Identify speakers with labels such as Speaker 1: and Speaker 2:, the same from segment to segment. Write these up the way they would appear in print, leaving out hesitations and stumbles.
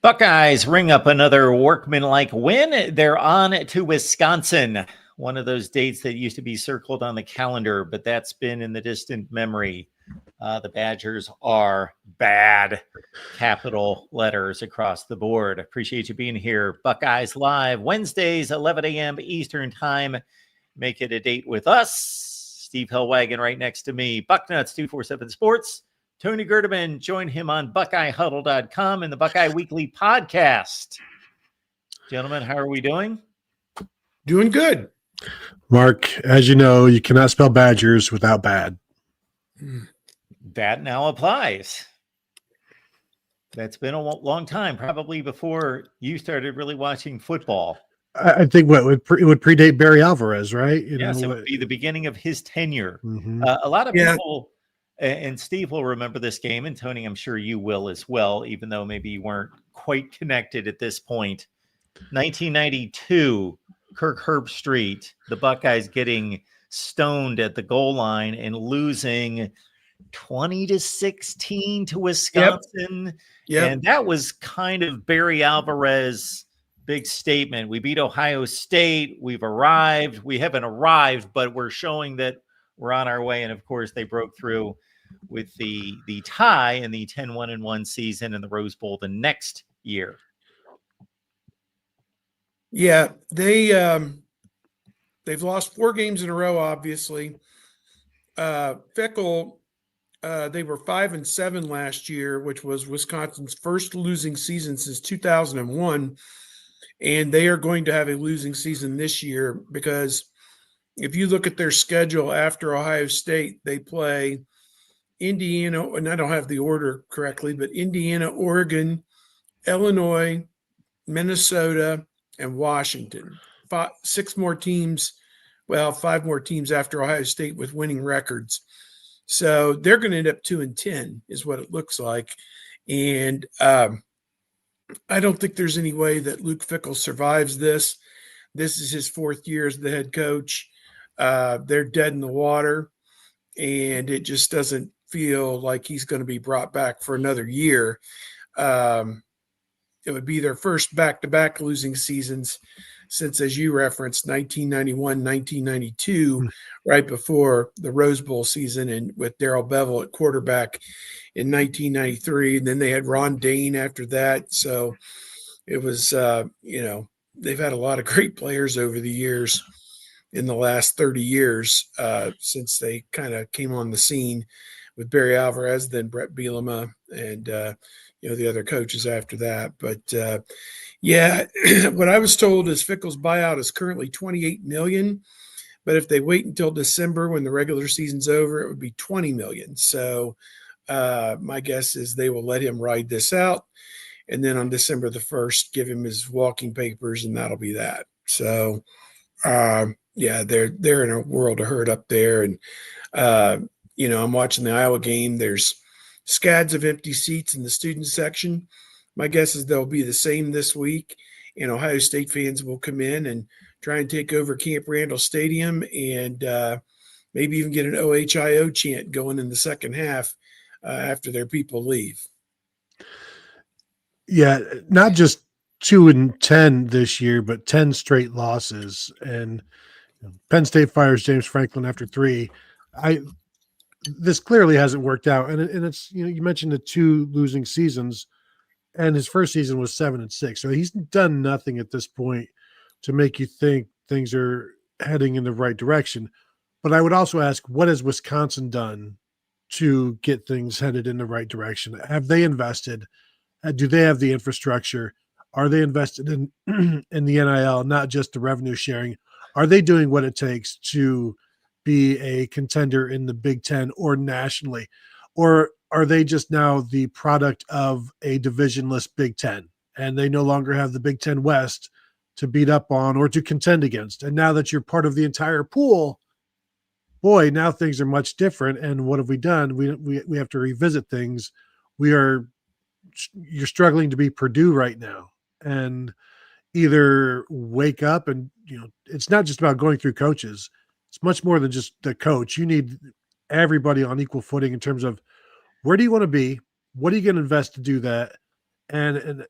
Speaker 1: Buckeyes ring up another workmanlike win. They're on to Wisconsin, one of those dates that used to be circled on the calendar, but that's been in the distant memory. The Badgers are bad, capital letters across the board. Appreciate you being here. Buckeyes Live, Wednesdays, 11 a.m. Eastern Time. Make it a date with us. Steve Hellwagon right next to me. Bucknuts 247 Sports. Tony Gerdeman, join him on BuckeyeHuddle.com and the Buckeye Weekly Podcast. Gentlemen, how are we doing?
Speaker 2: Doing good.
Speaker 3: Mark, as you know, you cannot spell Badgers without bad.
Speaker 1: That now applies. That's been a long time, probably before you started really watching football.
Speaker 3: I think it would predate Barry Alvarez, right?
Speaker 1: Yes, it would be the beginning of his tenure.
Speaker 3: Mm-hmm.
Speaker 1: A lot of people... And Steve will remember this game, and Tony, I'm sure you will as well, even though maybe you weren't quite connected at this point. 1992, Kirk Herbstreit, the Buckeyes getting stoned at the goal line and losing 20-16 to Wisconsin.
Speaker 2: Yep.
Speaker 1: And that was kind of Barry Alvarez's big statement. We beat Ohio State. We've arrived. We haven't arrived, but we're showing that we're on our way. And of course, they broke through with the tie in the 10-1-1 season in the Rose Bowl the next year.
Speaker 2: Yeah, they've lost 4 games in a row, obviously. Fickle, they were 5-7 last year, which was Wisconsin's first losing season since 2001. And they are going to have a losing season this year because if you look at their schedule after Ohio State, they play Indiana, and I don't have the order correctly, but Indiana, Oregon, Illinois, Minnesota, and Washington. 5 more teams after Ohio State with winning records. So they're going to end up 2-10 is what it looks like. And I don't think there's any way that Luke Fickle survives this. This is his 4th year as the head coach. They're dead in the water, and it just doesn't feel like he's going to be brought back for another year. It would be their first back-to-back losing seasons since, as you referenced, 1991, 1992, right before the Rose Bowl season, and with Darrell Bevell at quarterback in 1993. And then they had Ron Dane after that. So it was, they've had a lot of great players over the years in the last 30 years since they kind of came on the scene with Barry Alvarez, then Brett Bielema, and, the other coaches after that. But, what I was told is Fickle's buyout is currently $28 million. But if they wait until December when the regular season's over, it would be $20 million. So my guess is they will let him ride this out. And then on December the 1st, give him his walking papers, and that'll be that. So, they're in a world of hurt up there. And, I'm watching the Iowa game. There's scads of empty seats in the student section. My guess is they'll be the same this week, and Ohio State fans will come in and try and take over Camp Randall Stadium and maybe even get an OHIO chant going in the second half after their people leave.
Speaker 3: Yeah, not just 2-10 this year, but 10 straight losses. And Penn State fires James Franklin after 3. This clearly hasn't worked out. And it's, you mentioned the 2 losing seasons, and his first season was 7-6. So he's done nothing at this point to make you think things are heading in the right direction. But I would also ask, what has Wisconsin done to get things headed in the right direction? Have they invested? Do they have the infrastructure? Are they invested in the NIL, not just the revenue sharing? Are they doing what it takes to be a contender in the Big Ten or nationally? Or are they just now the product of a divisionless Big Ten, and they no longer have the Big Ten West to beat up on or to contend against? And now that you're part of the entire pool, boy, now things are much different. And what have we done? We have to revisit things. You're struggling to be Purdue right now, and either wake up and, it's not just about going through coaches. It's much more than just the coach. You need everybody on equal footing in terms of where do you want to be? What are you going to invest to do that? And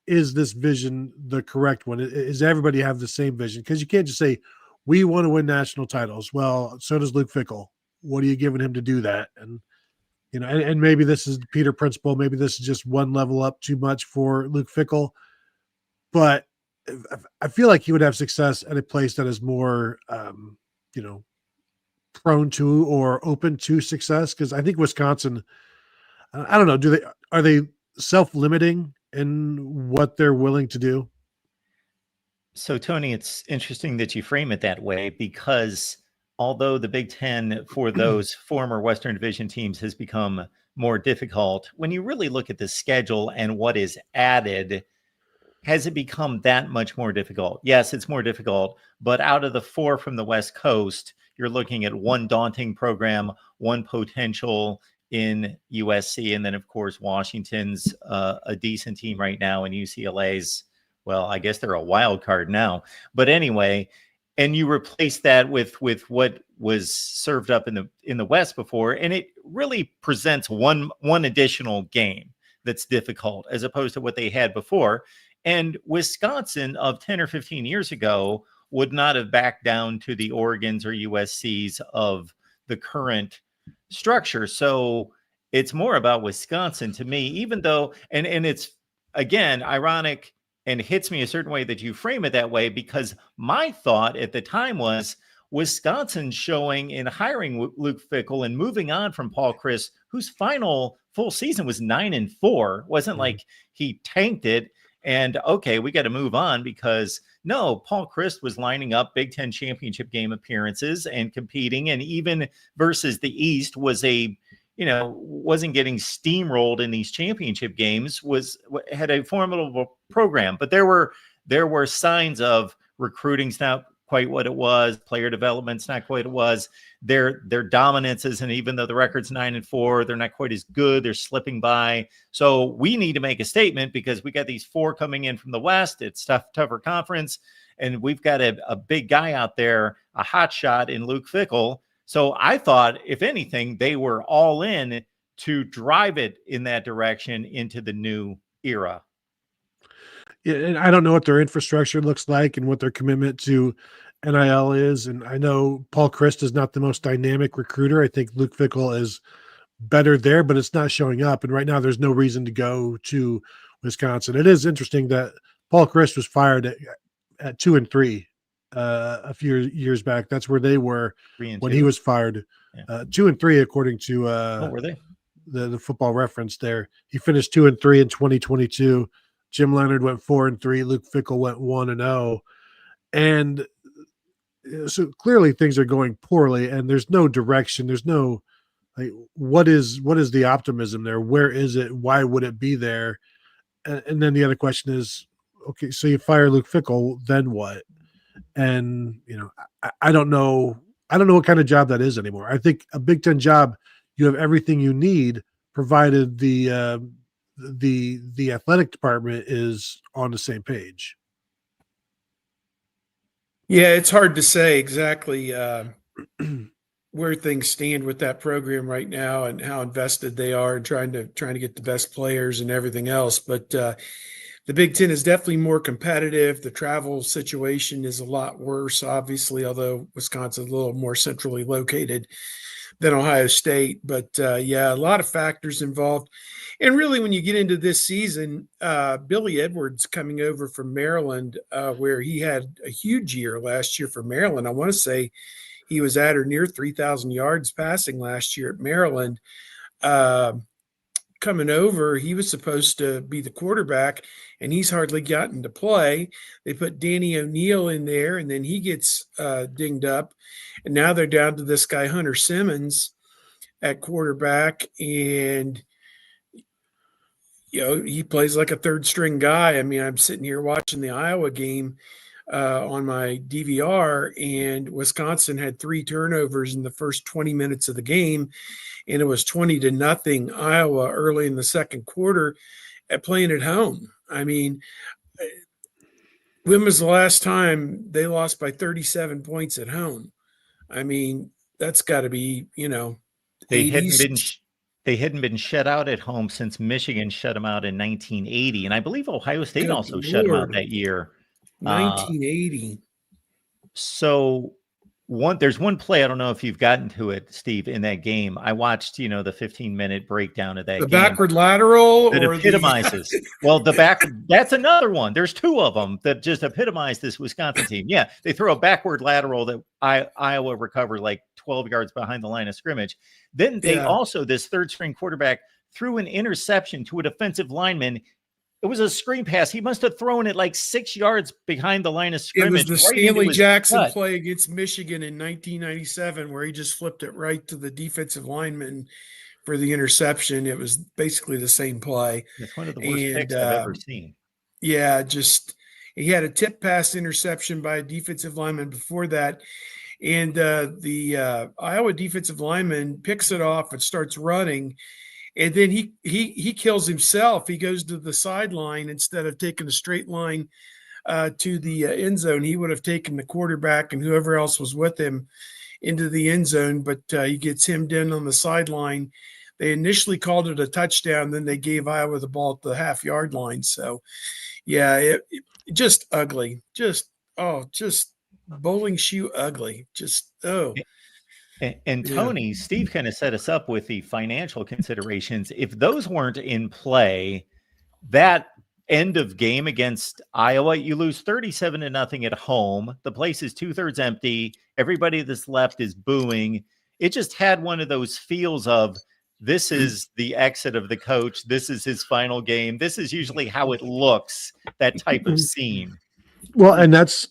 Speaker 3: is this vision the correct one? Is everybody have the same vision? Because you can't just say we want to win national titles. Well, so does Luke Fickle. What are you giving him to do that? And and maybe this is the Peter principle. Maybe this is just one level up too much for Luke Fickle. But I feel like he would have success at a place that is more, prone to or open to success. Because I think Wisconsin, I don't know, are they self-limiting in what they're willing to do?
Speaker 1: So, Tony, it's interesting that you frame it that way, because although the Big Ten for those former Western Division teams has become more difficult, when you really look at the schedule and what is added, has it become that much more difficult? Yes, it's more difficult, but out of the 4 from the West Coast, you're looking at one daunting program, one potential in USC, and then, of course, Washington's a decent team right now, and UCLA's, well, I guess they're a wild card now. But anyway, and you replace that with what was served up in the West before, and it really presents one additional game that's difficult as opposed to what they had before. And Wisconsin of 10 or 15 years ago would not have backed down to the Oregons or USCs of the current structure. So it's more about Wisconsin to me, even though, and it's, again, ironic and hits me a certain way that you frame it that way, because my thought at the time was Wisconsin showing in hiring Luke Fickle and moving on from Paul Chryst, whose final full season was 9-4. Wasn't like he tanked it and okay, we got to move on, because no, Paul Chryst was lining up Big Ten championship game appearances and competing, and even versus the East was wasn't getting steamrolled in these championship games, had a formidable program. But there were signs of recruiting's not quite what it was, player development's not quite what it was, their dominances, and even though the record's 9-4, they're not quite as good, they're slipping by. So we need to make a statement, because we got these 4 coming in from the West. It's tougher conference, and we've got a big guy out there, a hot shot in Luke Fickle. So I thought, if anything, they were all in to drive it in that direction into the new era.
Speaker 3: Yeah, and I don't know what their infrastructure looks like and what their commitment to NIL is. And I know Paul Chryst is not the most dynamic recruiter. I think Luke Fickle is better there, but it's not showing up. And right now there's no reason to go to Wisconsin. It is interesting that Paul Chryst was fired at 2-3 a few years back. That's where they were when he was fired. Yeah. 2-3, according to
Speaker 1: were they?
Speaker 3: The Football Reference there. He finished 2-3 in 2022. Jim Leonard went 4-3. Luke Fickle went 1-0. And so clearly things are going poorly, and there's no direction. There's no, what is the optimism there? Where is it? Why would it be there? And then the other question is, okay, so you fire Luke Fickle, then what? And, I don't know. I don't know what kind of job that is anymore. I think a Big Ten job, you have everything you need, provided the athletic department is on the same page.
Speaker 2: Yeah, it's hard to say exactly where things stand with that program right now and how invested they are in trying to get the best players and everything else. But the Big Ten is definitely more competitive. The travel situation is a lot worse, obviously, although Wisconsin's a little more centrally located than Ohio State. But yeah, a lot of factors involved. And really, when you get into this season, Billy Edwards coming over from Maryland, where he had a huge year last year for Maryland. I want to say he was at or near 3,000 yards passing last year at Maryland. Coming over, he was supposed to be the quarterback, and he's hardly gotten to play. They put Danny O'Neal in there, and then he gets dinged up. And now they're down to this guy, Hunter Simmons, at quarterback. And, he plays like a third-string guy. I mean, I'm sitting here watching the Iowa game on my DVR, and Wisconsin had 3 turnovers in the first 20 minutes of the game, and it was 20-0 Iowa early in the second quarter at playing at home. I mean, when was the last time they lost by 37 points at home? I mean, that's got to be,
Speaker 1: They
Speaker 2: 80s.
Speaker 1: They hadn't been shut out at home since Michigan shut them out in 1980. And I believe Ohio State
Speaker 2: Good
Speaker 1: also shut them out
Speaker 2: Lord.
Speaker 1: that year.
Speaker 2: 1980.
Speaker 1: So there's one play, I don't know if you've gotten to it, Steve, in that game. I watched, the 15-minute breakdown of that
Speaker 2: The
Speaker 1: game.
Speaker 2: backward lateral
Speaker 1: That
Speaker 2: or
Speaker 1: epitomizes. Well, that's another one. There's two of them that just epitomize this Wisconsin team. Yeah, they throw a backward lateral that Iowa recovered like 12 yards behind the line of scrimmage. Then they also, this third string quarterback, threw an interception to a defensive lineman. It was a screen pass. He must have thrown it like 6 yards behind the line of scrimmage.
Speaker 2: It was the Stanley Jackson play against Michigan in 1997 where he just flipped it right to the defensive lineman for the interception. It was basically the same play.
Speaker 1: It's one of the worst picks I've ever seen.
Speaker 2: Yeah, he had a tip pass interception by a defensive lineman before that. And the Iowa defensive lineman picks it off and starts running. And then he kills himself. He goes to the sideline instead of taking a straight line to the end zone. He would have taken the quarterback and whoever else was with him into the end zone, but he gets hemmed in on the sideline. They initially called it a touchdown, then they gave Iowa the ball at the half-yard line. So, yeah, it just ugly. Just bowling shoe ugly.
Speaker 1: And Tony, Steve kind of set us up with the financial considerations. If those weren't in play, that end of game against Iowa, you lose 37-0 at home. The place is 2/3 empty. Everybody that's left is booing. It just had one of those feels of, this is the exit of the coach. This is his final game. This is usually how it looks, that type of scene.
Speaker 3: Well, and that's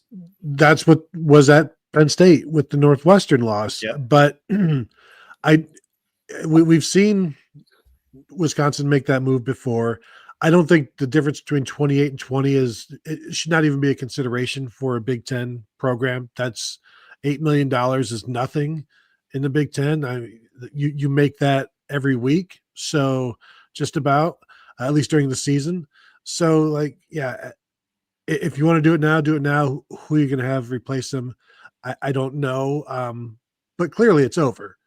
Speaker 3: what was at Penn State with the Northwestern loss.
Speaker 1: Yep.
Speaker 3: But we've seen Wisconsin make that move before. I don't think the difference between 28 and 20 it should not even be a consideration for a Big Ten program. That's $8 million is nothing in the Big Ten. You make that every week. So just about, at least during the season. So if you want to do it now, do it now. Who are you going to have replace them? I don't know. But clearly it's over.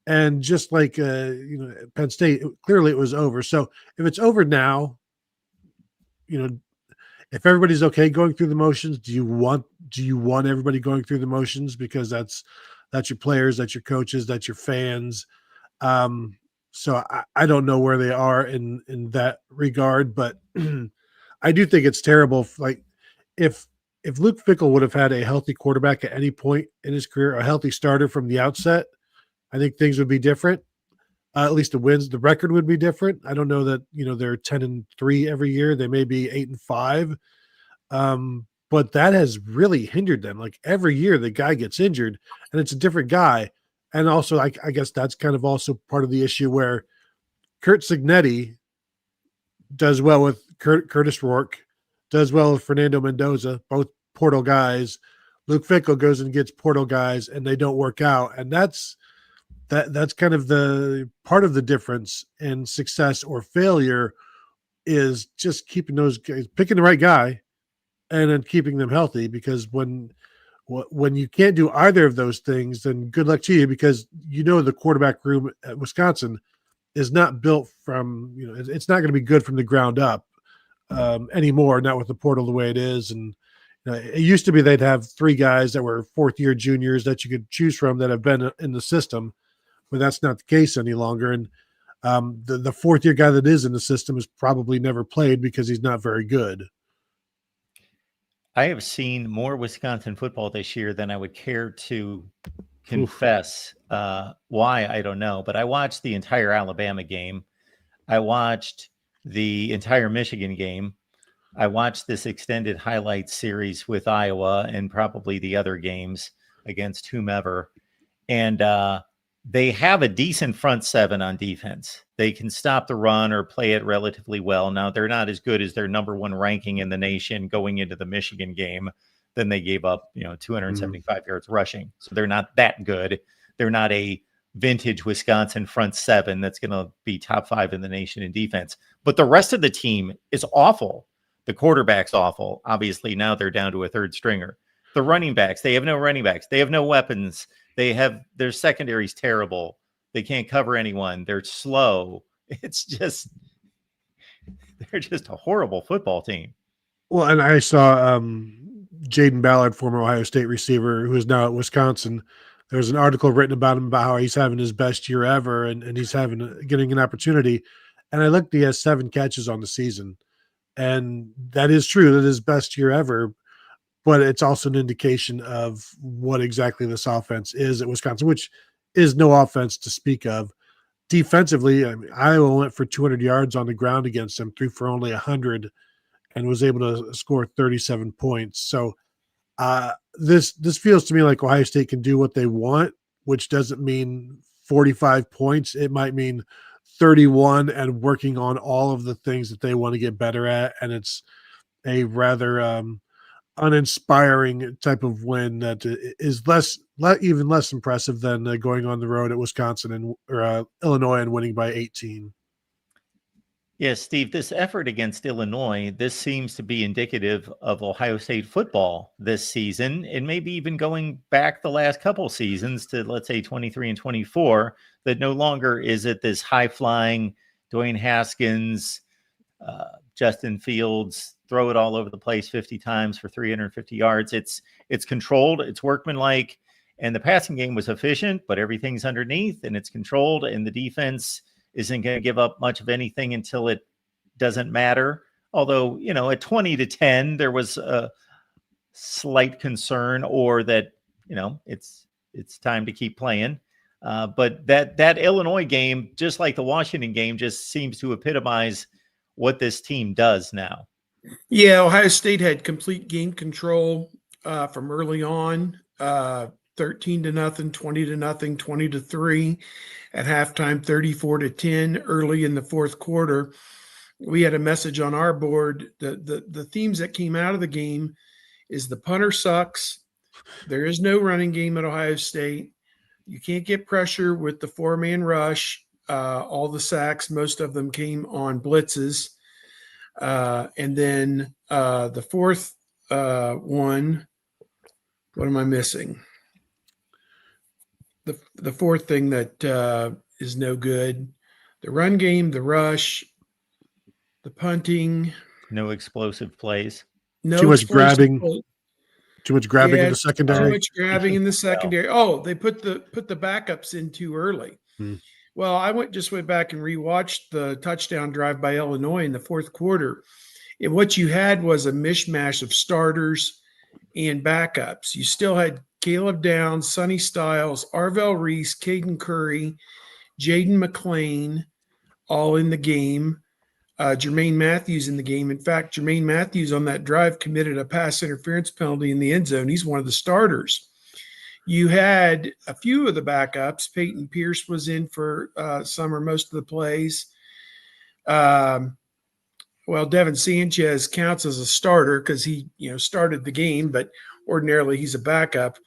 Speaker 3: And just like, Penn State, clearly it was over. So if it's over now, if everybody's okay going through the motions, do you want everybody going through the motions? Because that's your players, that's your coaches, that's your fans. So I don't know where they are in that regard, but I do think it's terrible. Like if Luke Fickle would have had a healthy quarterback at any point in his career, a healthy starter from the outset, I think things would be different. At least the record would be different. I don't know that, they're 10-3 every year. They may be 8-5. But that has really hindered them. Like every year the guy gets injured and it's a different guy. And also, I guess that's kind of also part of the issue where Kurt Cignetti does well with Curtis Rourke, does well with Fernando Mendoza, both portal guys. Luke Fickle goes and gets portal guys and they don't work out. And that's kind of the part of the difference in success or failure is just keeping those guys, picking the right guy and then keeping them healthy, because when you can't do either of those things, then good luck to you, because the quarterback room at Wisconsin is not built from, it's not going to be good from the ground up anymore, not with the portal the way it is. And it used to be they'd have 3 guys that were fourth-year juniors that you could choose from that have been in the system, but that's not the case any longer. And the fourth-year guy that is in the system has probably never played because he's not very good.
Speaker 1: I have seen more Wisconsin football this year than I would care to confess. Why, I don't know. But I watched the entire Alabama game. I watched the entire Michigan game. I watched this extended highlight series with Iowa and probably the other games against whomever. And they have a decent front seven on defense. They can stop the run or play it relatively well. Now, they're not as good as their number 1 ranking in the nation going into the Michigan game. Then they gave up, 275 yards rushing. So they're not that good. They're not a vintage Wisconsin front seven that's going to be top 5 in the nation in defense. But the rest of the team is awful. The quarterback's awful. Obviously, now they're down to a third stringer. The running backs, they have no running backs. They have no weapons. Their secondary's terrible. They can't cover anyone. They're slow. They're just a horrible football team.
Speaker 3: Well, and I saw Jaden Ballard, former Ohio State receiver, who is now at Wisconsin. There's an article written about him about how he's having his best year ever, and he's getting an opportunity. And I looked, he has 7 catches on the season. And that is true. That is his best year ever. But it's also an indication of what exactly this offense is at Wisconsin, which is no offense to speak of. Defensively, I mean, Iowa went for 200 yards on the ground against them, threw for only 100, and was able to score 37 points. So this feels to me like Ohio State can do what they want, which doesn't mean 45 points. It might mean 31 and working on all of the things that they want to get better at. And it's a rather uninspiring type of win that is even less impressive than going on the road at Wisconsin or Illinois and winning by 18.
Speaker 1: Yes, Steve, this effort against Illinois, this seems to be indicative of Ohio State football this season, and maybe even going back the last couple seasons to, let's say, 23 and 24, that no longer is it this high-flying Dwayne Haskins, Justin Fields, throw it all over the place 50 times for 350 yards. It's controlled, it's workmanlike, and the passing game was efficient, but everything's underneath, and it's controlled, and the defense isn't going to give up much of anything until it doesn't matter. Although, at 20-10, there was a slight concern, or that, it's time to keep playing. But that Illinois game, just like the Washington game, just seems to epitomize what this team does now.
Speaker 2: Yeah, Ohio State had complete game control from early on. 13-0, 20-0, 20-3 at halftime, 34-10 early in the fourth quarter. We had a message on our board. The themes that came out of the game is the punter sucks. There is no running game at Ohio State. You can't get pressure with the 4-man rush. All the sacks, most of them came on blitzes. And then the fourth one, what am I missing? The fourth thing that is no good: the run game, the rush, the punting.
Speaker 1: No explosive plays.
Speaker 2: No
Speaker 3: too much grabbing.
Speaker 2: play.
Speaker 3: Too much grabbing in the secondary.
Speaker 2: Too much grabbing in the secondary. Oh, they put the backups in too early. Well, I just went back and rewatched the touchdown drive by Illinois in the fourth quarter. And what you had was a mishmash of starters and backups. You still had Caleb Downs, Sonny Styles, Arvell Reese, Caden Curry, Jaden McClain, all in the game. Jermaine Matthews in the game. In fact, Jermaine Matthews on that drive committed a pass interference penalty in the end zone. He's one of the starters. You had a few of the backups. Peyton Pierce was in for some or most of the plays. Devin Sanchez counts as a starter because he, started the game, but ordinarily he's a backup.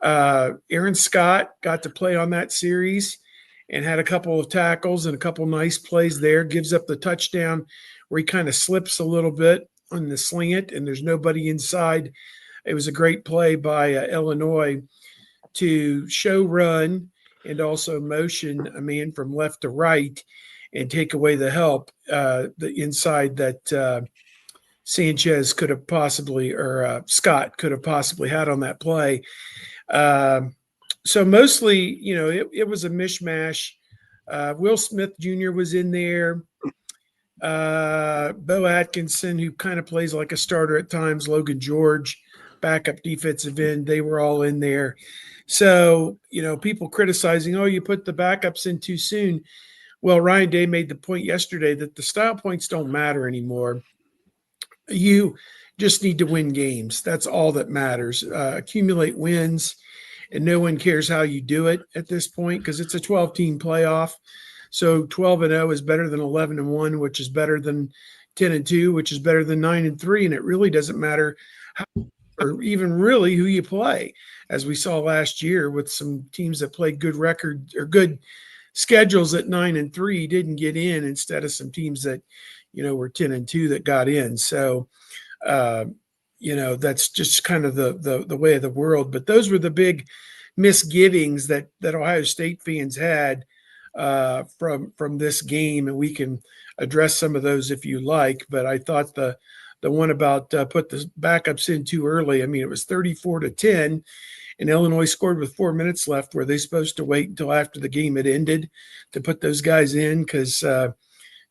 Speaker 2: Aaron Scott got to play on that series and had a couple of tackles and a couple nice plays there. Gives up the touchdown where he kind of slips a little bit on the slant and there's nobody inside. It was a great play by Illinois to show run and also motion a man from left to right and take away the help, the inside that Sanchez could have possibly, or Scott could have possibly had on that play. So mostly, it was a mishmash. Will Smith Jr. was in there. Bo Atkinson, who kind of plays like a starter at times, Logan George, backup defensive end, they were all in there. So, people criticizing, you put the backups in too soon. Well, Ryan Day made the point yesterday that the style points don't matter anymore. You just need to win games. That's all that matters. Accumulate wins, and no one cares how you do it at this point because it's a 12-team playoff. So 12-0 is better than 11-1, which is better than 10-2, which is better than 9-3, and it really doesn't matter how, or even really who you play, as we saw last year with some teams that played good record or good schedules at 9-3 didn't get in instead of some teams that, were 10-2 that got in. So, that's just kind of the way of the world. But those were the big misgivings that Ohio State fans had from this game, and we can address some of those if you like. But I thought the one about put the backups in too early. I mean, it was 34-10, and Illinois scored with 4 minutes left. Were they supposed to wait until after the game had ended to put those guys in? Because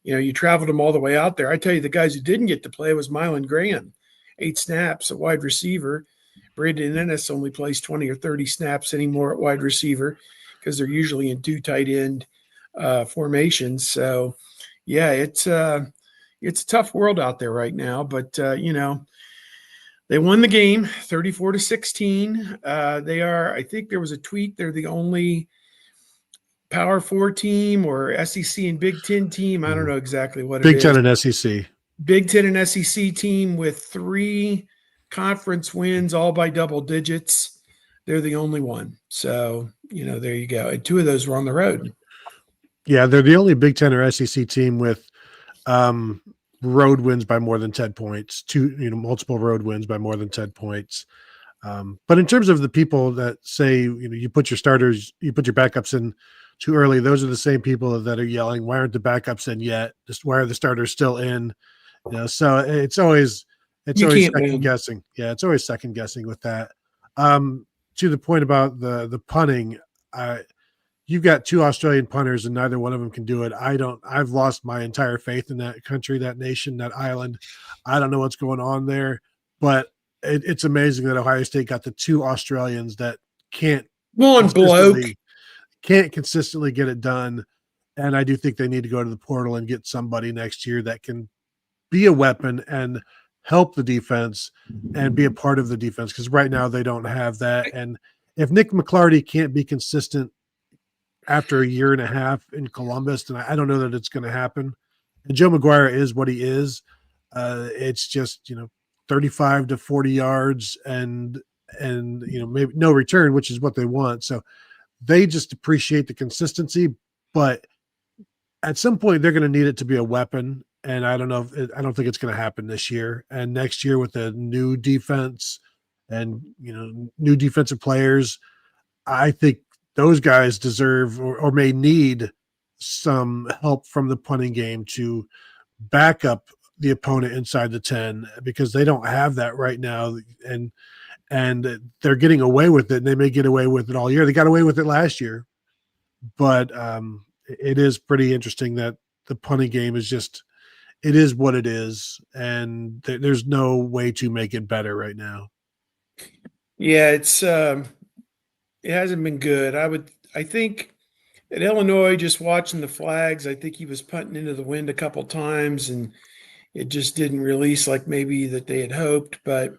Speaker 2: you traveled them all the way out there. I tell you, the guys who didn't get to play was Mylan Graham, 8 snaps at wide receiver. Brandon Ennis only plays 20 or 30 snaps anymore at wide receiver because they're usually in 2 tight end formations. So, yeah, it's a tough world out there right now. But they won the game 34-16. They are, I think there was a tweet, they're the only Power 4 team or SEC and Big Ten team. I don't know exactly what
Speaker 3: Big
Speaker 2: it is.
Speaker 3: Ten and SEC.
Speaker 2: Big Ten and SEC team with 3 conference wins, all by double digits. They're the only one. So, there you go. And 2 of those were on the road.
Speaker 3: Yeah, they're the only Big Ten or SEC team with road wins by more than 10 points, multiple road wins by more than 10 points. But in terms of the people that say, you put your backups in too early, those are the same people that are yelling, why aren't the backups in yet? Just why are the starters still in? So it's always second guessing. Yeah, it's always second guessing with that. To the point about the punting, you've got 2 Australian punters and neither one of them can do it. I've lost my entire faith in that country, that nation, that island. I don't know what's going on there, but it's amazing that Ohio State got the 2 Australians that can't consistently get it done. And I do think they need to go to the portal and get somebody next year that can be a weapon and help the defense and be a part of the defense. Because right now they don't have that. And if Nick McClarty can't be consistent after a year and a half in Columbus, then I don't know that it's going to happen. And Joe McGuire is what he is. It's just, 35 to 40 yards and maybe no return, which is what they want. So they just appreciate the consistency, but at some point they're going to need it to be a weapon. And I don't think it's going to happen this year and next year with a new defense and, new defensive players. I think those guys deserve or may need some help from the punting game to back up the opponent inside the 10 because they don't have that right now. And they're getting away with it and they may get away with it all year. They got away with it last year, but it is pretty interesting that the punting game is it is what it is. And there's no way to make it better right now.
Speaker 2: Yeah. It hasn't been good. I think at Illinois, just watching the flags, I think he was punting into the wind a couple times and it just didn't release like maybe that they had hoped. But,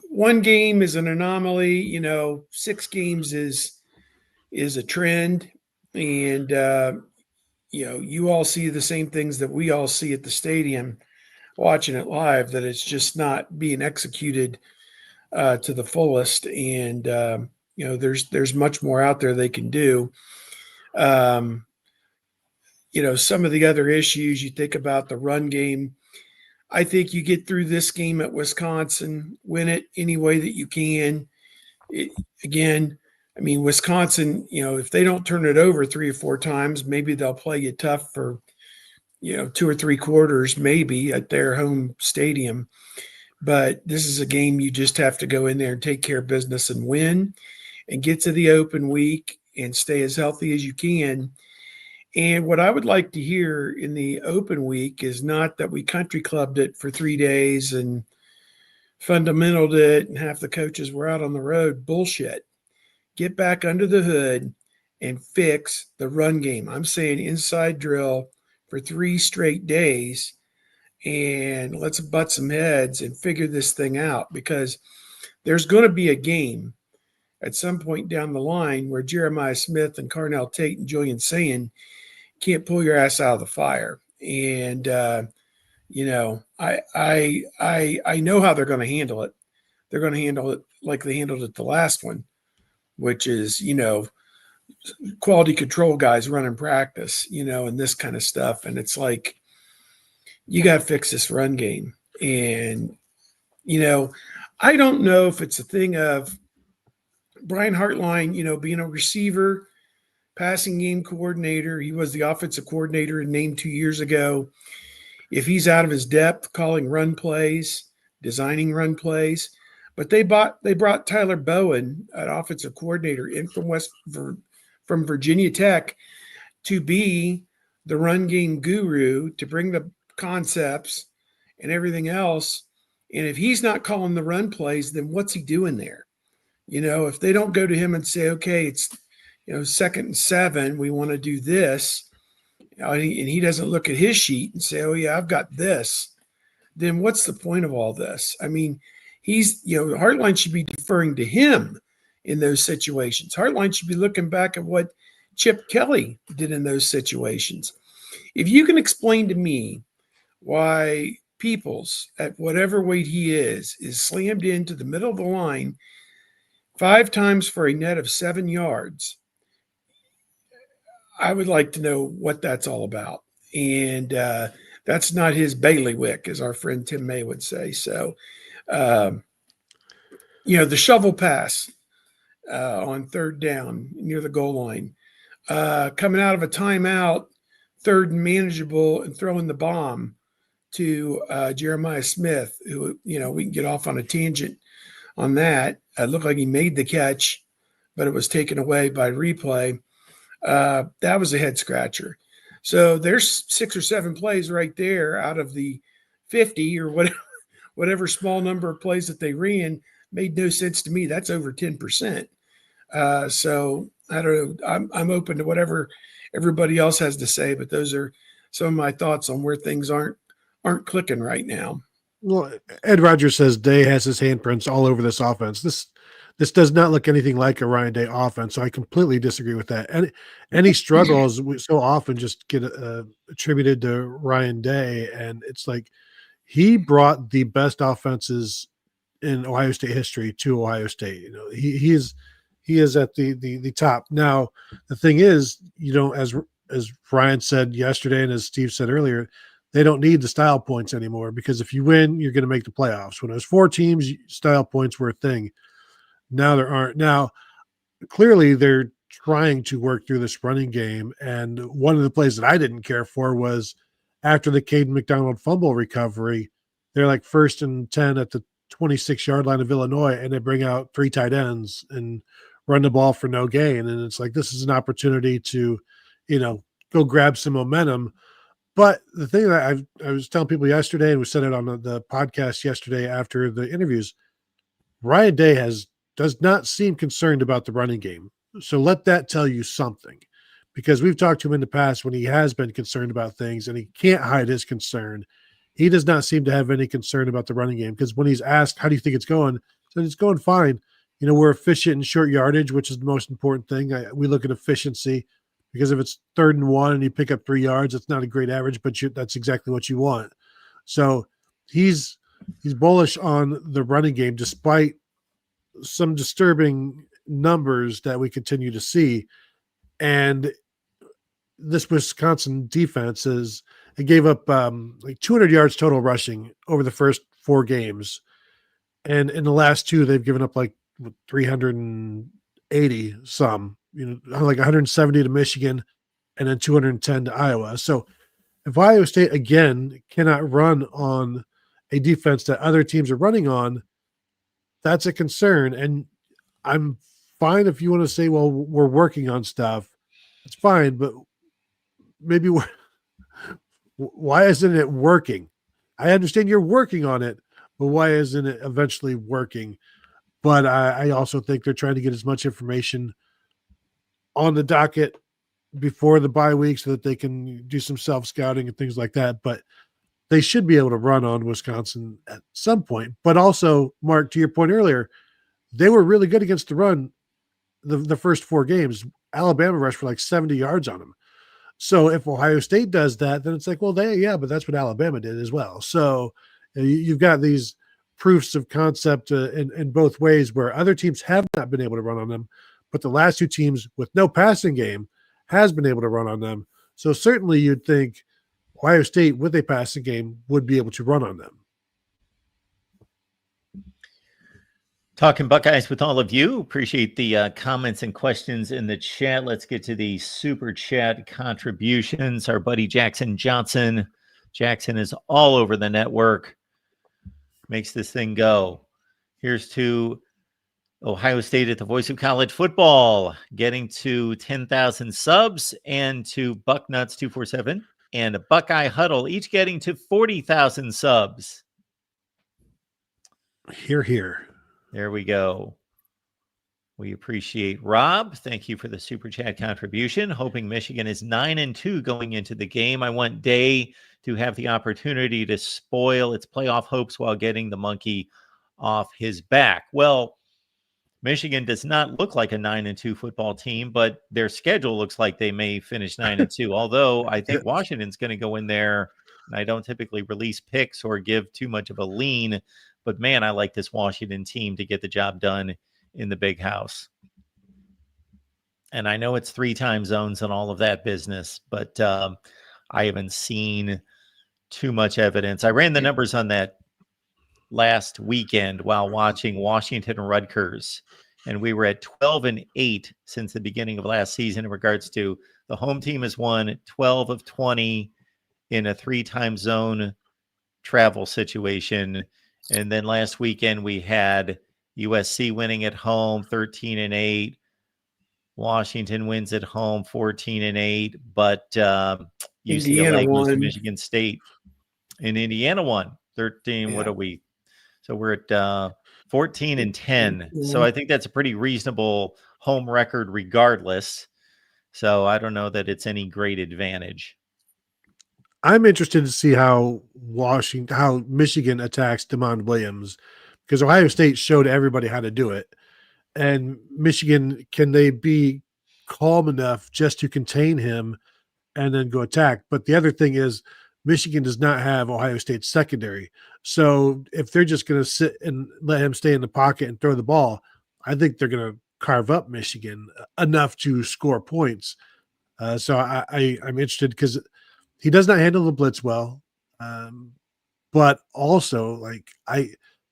Speaker 2: one game is an anomaly, 6 games is a trend. And, you all see the same things that we all see at the stadium watching it live, that it's just not being executed to the fullest. And, there's much more out there they can do. Some of the other issues, you think about the run game. I think you get through this game at Wisconsin, win it any way that you can. Wisconsin, if they don't turn it over 3 or 4 times, maybe they'll play you tough for, 2 or 3 quarters, maybe at their home stadium. But this is a game you just have to go in there and take care of business and win and get to the open week and stay as healthy as you can. And what I would like to hear in the open week is not that we country clubbed it for 3 days and fundamentaled it and half the coaches were out on the road. Bullshit. Get back under the hood and fix the run game. I'm saying inside drill for 3 straight days, and let's butt some heads and figure this thing out, because there's going to be a game at some point down the line where Jeremiah Smith and Carnell Tate and Julian Sayin can't pull your ass out of the fire. And, I know how they're going to handle it. They're going to handle it like they handled it the last one, which is, quality control guys running practice, and this kind of stuff. And it's like, you got to fix this run game. And, I don't know if it's a thing of Brian Hartline, being a receiver passing game coordinator. He was the offensive coordinator and named 2 years ago. If he's out of his depth calling run plays, designing run plays, but they brought Tyler Bowen, an offensive coordinator, in from Virginia Tech to be the run game guru, to bring the concepts and everything else. And if he's not calling the run plays, then what's he doing there? If they don't go to him and say, okay, it's 2nd and 7, we want to do this, and he doesn't look at his sheet and say, oh yeah, I've got this, then what's the point of all this? I mean, Hartline should be deferring to him in those situations. Hartline should be looking back at what Chip Kelly did in those situations. If you can explain to me why Peoples, at whatever weight he is slammed into the middle of the line 5 times for a net of 7 yards, I would like to know what that's all about. And that's not his bailiwick, as our friend Tim May would say. So, the shovel pass on 3rd down near the goal line, coming out of a timeout, 3rd and manageable, and throwing the bomb to Jeremiah Smith, who, we can get off on a tangent on that. It looked like he made the catch, but it was taken away by replay. That was a head scratcher. So there's 6 or 7 plays right there out of the 50 or whatever small number of plays that they ran. Made no sense to me. That's over 10%. So I don't know. I'm open to whatever everybody else has to say, but those are some of my thoughts on where things aren't clicking right now.
Speaker 3: Well, Ed Rogers says Day has his handprints all over this offense. This does not look anything like a Ryan Day offense, so I completely disagree with that. And any struggles we so often just get attributed to Ryan Day, and it's like he brought the best offenses in Ohio State history to Ohio State. He is at the top. Now, the thing is, as Ryan said yesterday and as Steve said earlier, they don't need the style points anymore, because if you win, you're going to make the playoffs. When it was 4 teams, style points were a thing. Now there aren't. Now, clearly they're trying to work through this running game. And one of the plays that I didn't care for was after the Caden McDonald fumble recovery, they're like 1st and 10 at the 26-yard line of Illinois, and they bring out 3 tight ends and run the ball for no gain. And it's like, this is an opportunity to, go grab some momentum. But the thing that I was telling people yesterday, and we said it on the podcast yesterday after the interviews, Ryan Day does not seem concerned about the running game. So let that tell you something, because we've talked to him in the past when he has been concerned about things, and he can't hide his concern. He does not seem to have any concern about the running game, because when he's asked, how do you think it's going? So it's going fine. We're efficient in short yardage, which is the most important thing. We look at efficiency, because if it's 3rd and 1 and you pick up 3 yards, it's not a great average, but that's exactly what you want. So he's bullish on the running game, despite some disturbing numbers that we continue to see. And this Wisconsin defense it gave up like 200 yards total rushing over the first 4 games. And in the last 2, they've given up like 380 some, like 170 to Michigan and then 210 to Iowa. So if Iowa State again cannot run on a defense that other teams are running on, that's a concern. And I'm fine if you want to say, well, we're working on stuff. It's fine, but maybe why isn't it working? I understand you're working on it, but why isn't it eventually working? But I also think they're trying to get as much information on the docket before the bye week so that they can do some self-scouting and things like that. But they should be able to run on Wisconsin at some point. But also, Mark, to your point earlier, they were really good against the run the first 4 games. Alabama rushed for like 70 yards on them. So if Ohio State does that, then it's like, well, but that's what Alabama did as well. So you've got these proofs of concept in both ways, where other teams have not been able to run on them, but the last 2 teams with no passing game has been able to run on them. So certainly you'd think Ohio State with a passing game would be able to run on them.
Speaker 1: Talking Buckeyes with all of you. Appreciate the comments and questions in the chat. Let's get to the super chat contributions. Our buddy Jackson Johnson. Jackson is all over the network. Makes this thing go. Here's to Ohio State at the voice of college football, getting to 10,000 subs, and to Bucknuts 247 and a Buckeye Huddle, each getting to 40,000 subs.
Speaker 3: Hear, hear.
Speaker 1: There we go. We appreciate Rob. Thank you for the super chat contribution. Hoping Michigan is 9-2 going into the game. I want Day to have the opportunity to spoil its playoff hopes while getting the monkey off his back. Well, Michigan does not look like a 9-2 football team, but their schedule looks like they may finish 9-2. Although I think Washington's going to go in there, and I don't typically release picks or give too much of a lean. But, man, I like this Washington team to get the job done in the big house. And I know it's 3 time zones and all of that business, but I haven't seen too much evidence. I ran the numbers on that last weekend while watching Washington and Rutgers, and we were at 12-8 since the beginning of last season in regards to the home team has won 12 of 20 in a 3 time zone travel situation. And then last weekend we had USC winning at home 13-8. Washington wins at home 14-8, but UCLA goes to Michigan State, and Indiana won 13. Yeah. What are we? So we're at 14-10. So I think that's a pretty reasonable home record regardless. So I don't know that it's any great advantage.
Speaker 3: I'm interested to see how Michigan attacks DeMond Williams, because Ohio State showed everybody how to do it. And Michigan, can they be calm enough just to contain him and then go attack? But the other thing is Michigan does not have Ohio State's secondary. So if they're just going to sit and let him stay in the pocket and throw the ball, I think they're going to carve up Michigan enough to score points. So I'm interested because he does not handle the blitz well, but also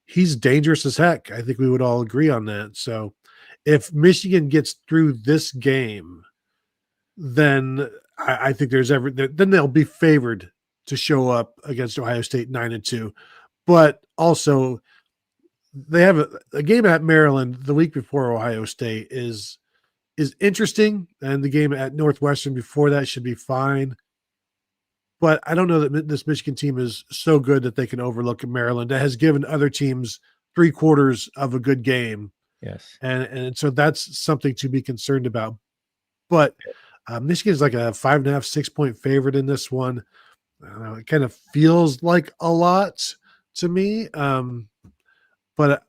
Speaker 3: he's dangerous as heck. I think we would all agree on that. So if Michigan gets through this game, then I think then they'll be favored to show up against Ohio State 9-2. But also they have a game at Maryland the week before Ohio State is interesting, and the game at Northwestern before that should be fine. But I don't know that this Michigan team is so good that they can overlook Maryland. That has given other teams 3/4 of a good game.
Speaker 1: Yes.
Speaker 3: And so that's something to be concerned about. But Michigan is like a 5.5, 6 point favorite in this one. I don't know, it kind of feels like a lot to me. But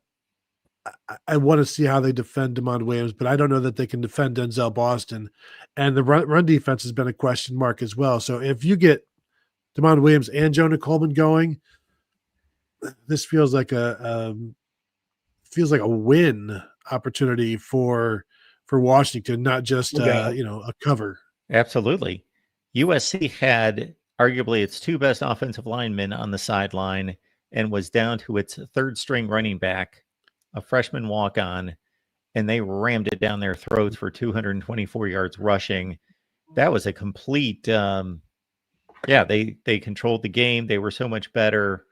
Speaker 3: I want to see how they defend DeMond Williams, but I don't know that they can defend Denzel Boston. And the run defense has been a question mark as well. So if you get DeMond Williams and Jonah Coleman going, this feels like a win opportunity for Washington, not just a cover.
Speaker 1: Absolutely. USC had arguably its 2 best offensive linemen on the sideline and was down to its 3rd string running back, a freshman walk-on, and they rammed it down their throats for 224 yards rushing. That was a complete they controlled the game. They were so much better.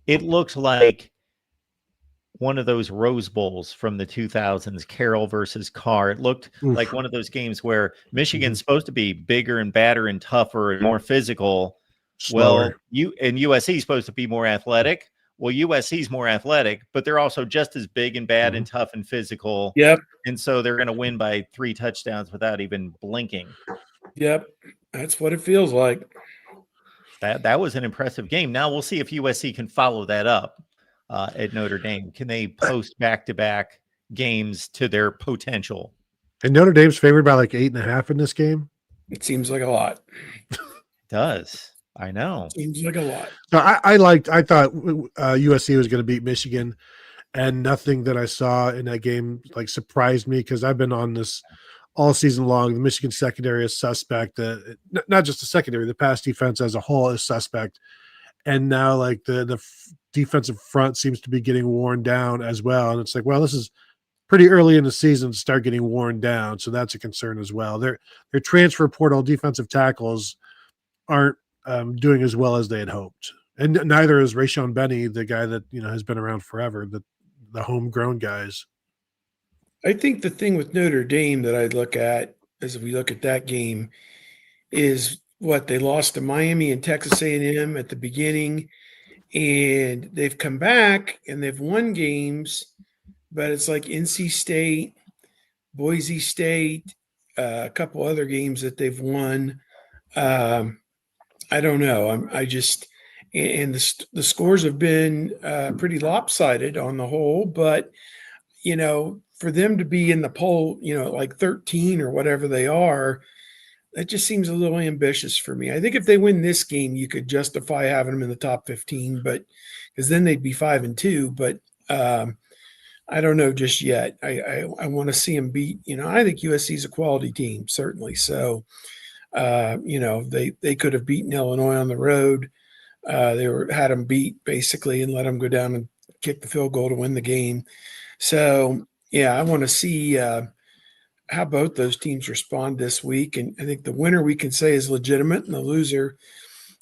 Speaker 1: It looked like one of those Rose Bowls from the 2000s, Carroll versus Carr. It looked like one of those games where Michigan's supposed to be bigger and badder and tougher and more physical.
Speaker 3: Slower.
Speaker 1: Well, USC is supposed to be more athletic. Well, USC's more athletic, but they're also just as big and bad and tough and physical.
Speaker 2: Yep.
Speaker 1: And so they're going to win by 3 touchdowns without even blinking.
Speaker 2: Yep. That's what it feels like.
Speaker 1: That was an impressive game. Now we'll see if USC can follow that up at Notre Dame. Can they post back-to-back games to their potential?
Speaker 3: And Notre Dame's favored by like 8.5 in this game.
Speaker 2: It seems like a lot.
Speaker 1: It does. I know.
Speaker 2: Seems like a lot.
Speaker 3: So I thought USC was going to beat Michigan, and nothing that I saw in that game surprised me, because I've been on this all season long. The Michigan secondary is suspect. Not just the secondary, the pass defense as a whole is suspect. and now like the defensive front seems to be getting worn down as well. And it's like, well, this is pretty early in the season to start getting worn down, so that's a concern as well. Their transfer portal defensive tackles aren't doing as well as they had hoped, and neither is Rayshon Benny, the guy that has been around forever, the homegrown guys.
Speaker 2: I think the thing with Notre Dame that I'd look at as we look at that game is what they lost to Miami and Texas A&M at the beginning, and they've come back and they've won games, but it's like NC State, Boise State, a couple other games that they've won. I don't know. I just and the scores have been pretty lopsided on the whole, but for them to be in the poll, like 13 or whatever they are, that just seems a little ambitious for me. I think if they win this game, you could justify having them in the top 15, but because then they'd be 5-2. But I don't know just yet. I want to see them beat. I think USC is a quality team, certainly. So, they could have beaten Illinois on the road. They had them beat basically and let them go down and kick the field goal to win the game. So, yeah, I want to see how both those teams respond this week. And I think the winner we can say is legitimate, and the loser,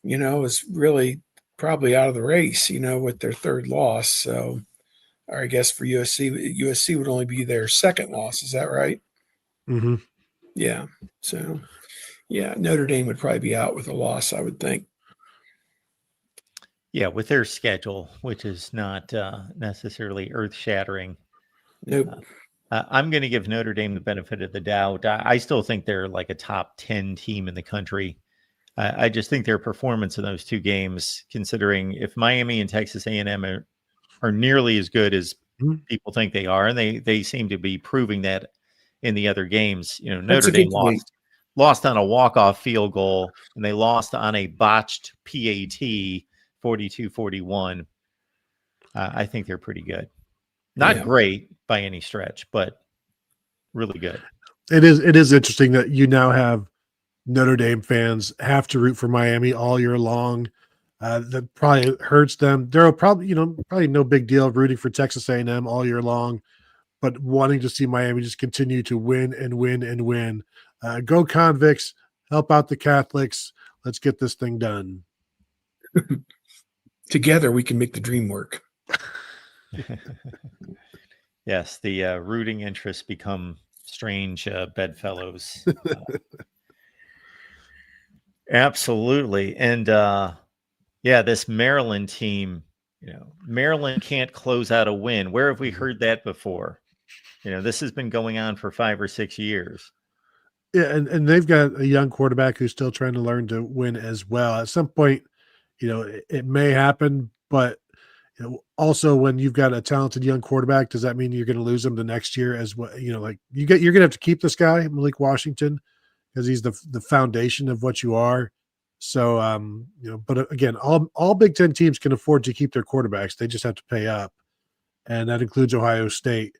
Speaker 2: is really probably out of the race, with their third loss. So, or I guess for USC would only be their second loss. Is that right?
Speaker 3: Mm-hmm.
Speaker 2: Yeah. So, yeah, Notre Dame would probably be out with a loss, I would think.
Speaker 1: Yeah, with their schedule, which is not necessarily earth-shattering.
Speaker 2: Nope.
Speaker 1: I'm going to give Notre Dame the benefit of the doubt. I still think they're like a top 10 team in the country. I just think their performance in those two games, considering if Miami and Texas A&M are nearly as good as people think they are, and they seem to be proving that in the other games. Notre Dame lost on a walk-off field goal, and they lost on a botched PAT 42-41. I think they're pretty good. Not great by any stretch, but really good.
Speaker 3: It is interesting that you now have Notre Dame fans have to root for Miami all year long. That probably hurts them. There are probably no big deal rooting for Texas A&M all year long, but wanting to see Miami just continue to win and win and win. Go Convicts, help out the Catholics. Let's get this thing done.
Speaker 2: Together we can make the dream work.
Speaker 1: Yes, the rooting interests become strange bedfellows. Absolutely. And this Maryland team, Maryland can't close out a win. Where have we heard that before? This has been going on for 5 or 6 years.
Speaker 3: Yeah, and they've got a young quarterback who's still trying to learn to win as well. At some point, it may happen, but also when you've got a talented young quarterback, does that mean you're going to lose him the next year as well? You're going to have to keep this guy, Malik Washington, because he's the foundation of what you are. So, but again, all Big Ten teams can afford to keep their quarterbacks. They just have to pay up, and that includes Ohio State.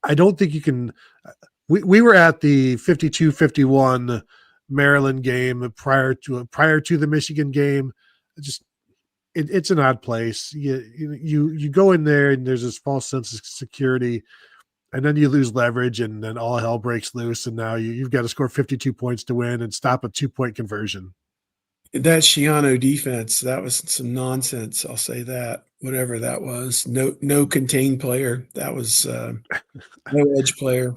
Speaker 3: I don't think you can. We were at the 52-51 Maryland game prior to the Michigan game. It's an odd place. You go in there and there's this false sense of security, and then you lose leverage, and then all hell breaks loose, and now you've got to score 52 points to win and stop a 2-point conversion.
Speaker 2: That Shiano defense, that was some nonsense. I'll say that. Whatever that was, no contained player. That was no edge player.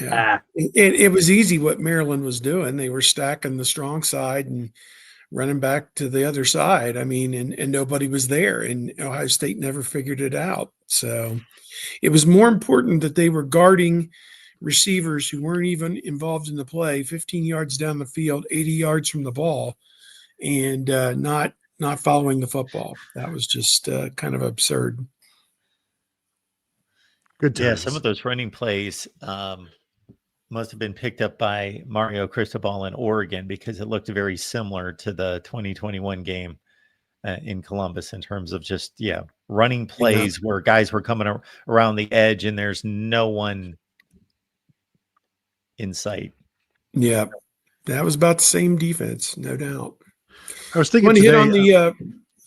Speaker 2: Yeah, it was easy what Maryland was doing. They were stacking the strong side and running back to the other side. I mean, and nobody was there, and Ohio State never figured it out. So it was more important that they were guarding receivers who weren't even involved in the play, 15 yards down the field, 80 yards from the ball, and not following the football. That was just kind of absurd.
Speaker 3: Good times.
Speaker 1: Yeah, some of those running plays must have been picked up by Mario Cristobal in Oregon, because it looked very similar to the 2021 game in Columbus in terms of just, running plays where guys were coming around the edge and there's no one in sight.
Speaker 2: Yeah. That was about the same defense, no doubt.
Speaker 3: I was
Speaker 2: I
Speaker 3: thinking
Speaker 2: want to hit
Speaker 3: today.
Speaker 2: on the.
Speaker 3: Yeah,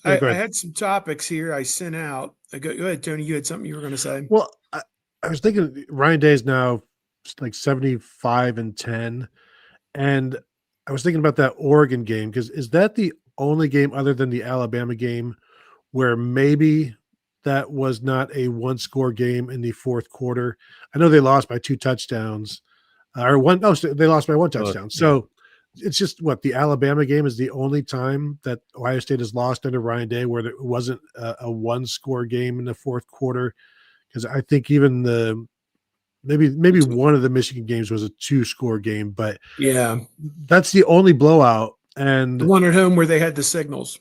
Speaker 2: I
Speaker 3: go ahead.
Speaker 2: had some topics here I sent out. Go ahead, Tony. You had something you were going to say.
Speaker 3: Well, I was thinking Ryan Day is now like 75-10, and I was thinking about that Oregon game because is that the only game other than the Alabama game where maybe that was not a one-score game in the fourth quarter? I know they lost by 2 touchdowns, or one. No, they lost by 1 touchdown. So it's just what the Alabama game is the only time that Ohio State has lost under Ryan Day where there wasn't a one-score game in the fourth quarter. Because I think even maybe one of the Michigan games was a 2-score game, but
Speaker 2: Yeah,
Speaker 3: that's the only blowout. And
Speaker 2: the one at home where they had the signals.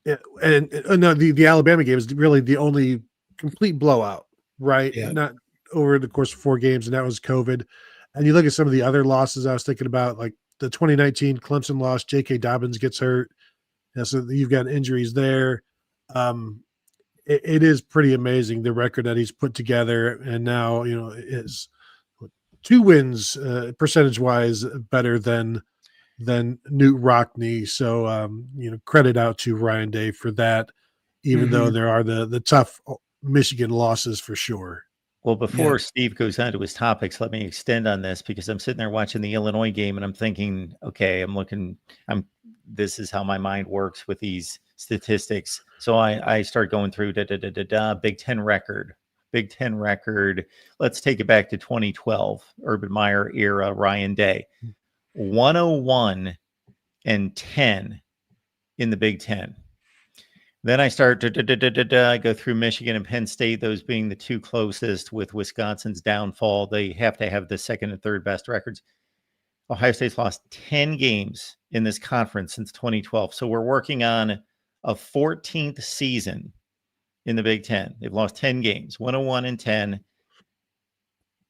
Speaker 3: no, the Alabama game is really the only complete blowout, right?
Speaker 2: Yeah.
Speaker 3: Not over the course of 4 games, and that was COVID. And you look at some of the other losses I was thinking about, like the 2019 Clemson loss. J.K. Dobbins gets hurt, so you've got injuries there. It is pretty amazing the record that he's put together, and now is 2 wins percentage wise better than Newt Rockne. So credit out to Ryan Day for that, even though there are the tough Michigan losses for sure.
Speaker 1: Well, before Steve goes on to his topics, let me extend on this because I'm sitting there watching the Illinois game and I'm thinking, okay, this is how my mind works with these statistics. So I start going through Big Ten record. Let's take it back to 2012, Urban Meyer era, Ryan Day, 101-10 in the Big Ten. Then I start to go through Michigan and Penn State, those being the 2 closest with Wisconsin's downfall. They have to have the second and third best records. Ohio State's lost 10 games in this conference since 2012. So we're working on a 14th season in the Big Ten. They've lost 10 games, 101-10.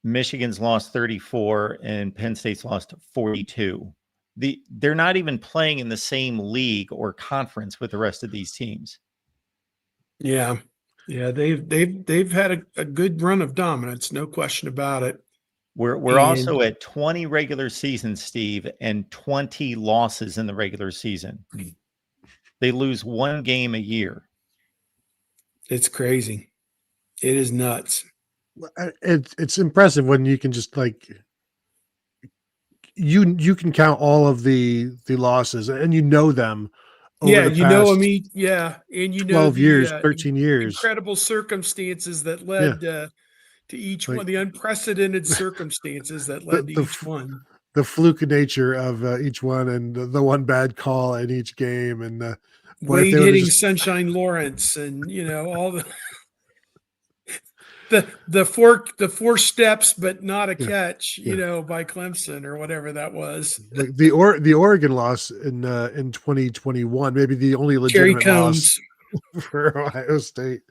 Speaker 1: Michigan's lost 34 and Penn State's lost 42. They're not even playing in the same league or conference with the rest of these teams.
Speaker 2: Yeah. They've had a good run of dominance, no question about it.
Speaker 1: We're also at 20 regular seasons, Steve, and 20 losses in the regular season. They lose 1 game a year.
Speaker 2: It's crazy. It is nuts.
Speaker 3: It's impressive when you can just like you can count all of the losses and them over the past
Speaker 2: and
Speaker 3: 12 years, 13 years.
Speaker 2: Incredible circumstances that led to each one, the unprecedented circumstances that led to each one.
Speaker 3: The fluke nature of each one, and the one bad call in each game, and
Speaker 2: Wade hitting Sunshine Lawrence, and all the 4 steps, but not a catch, by Clemson or whatever that was.
Speaker 3: The Oregon loss in 2021, maybe the only legitimate loss for Ohio State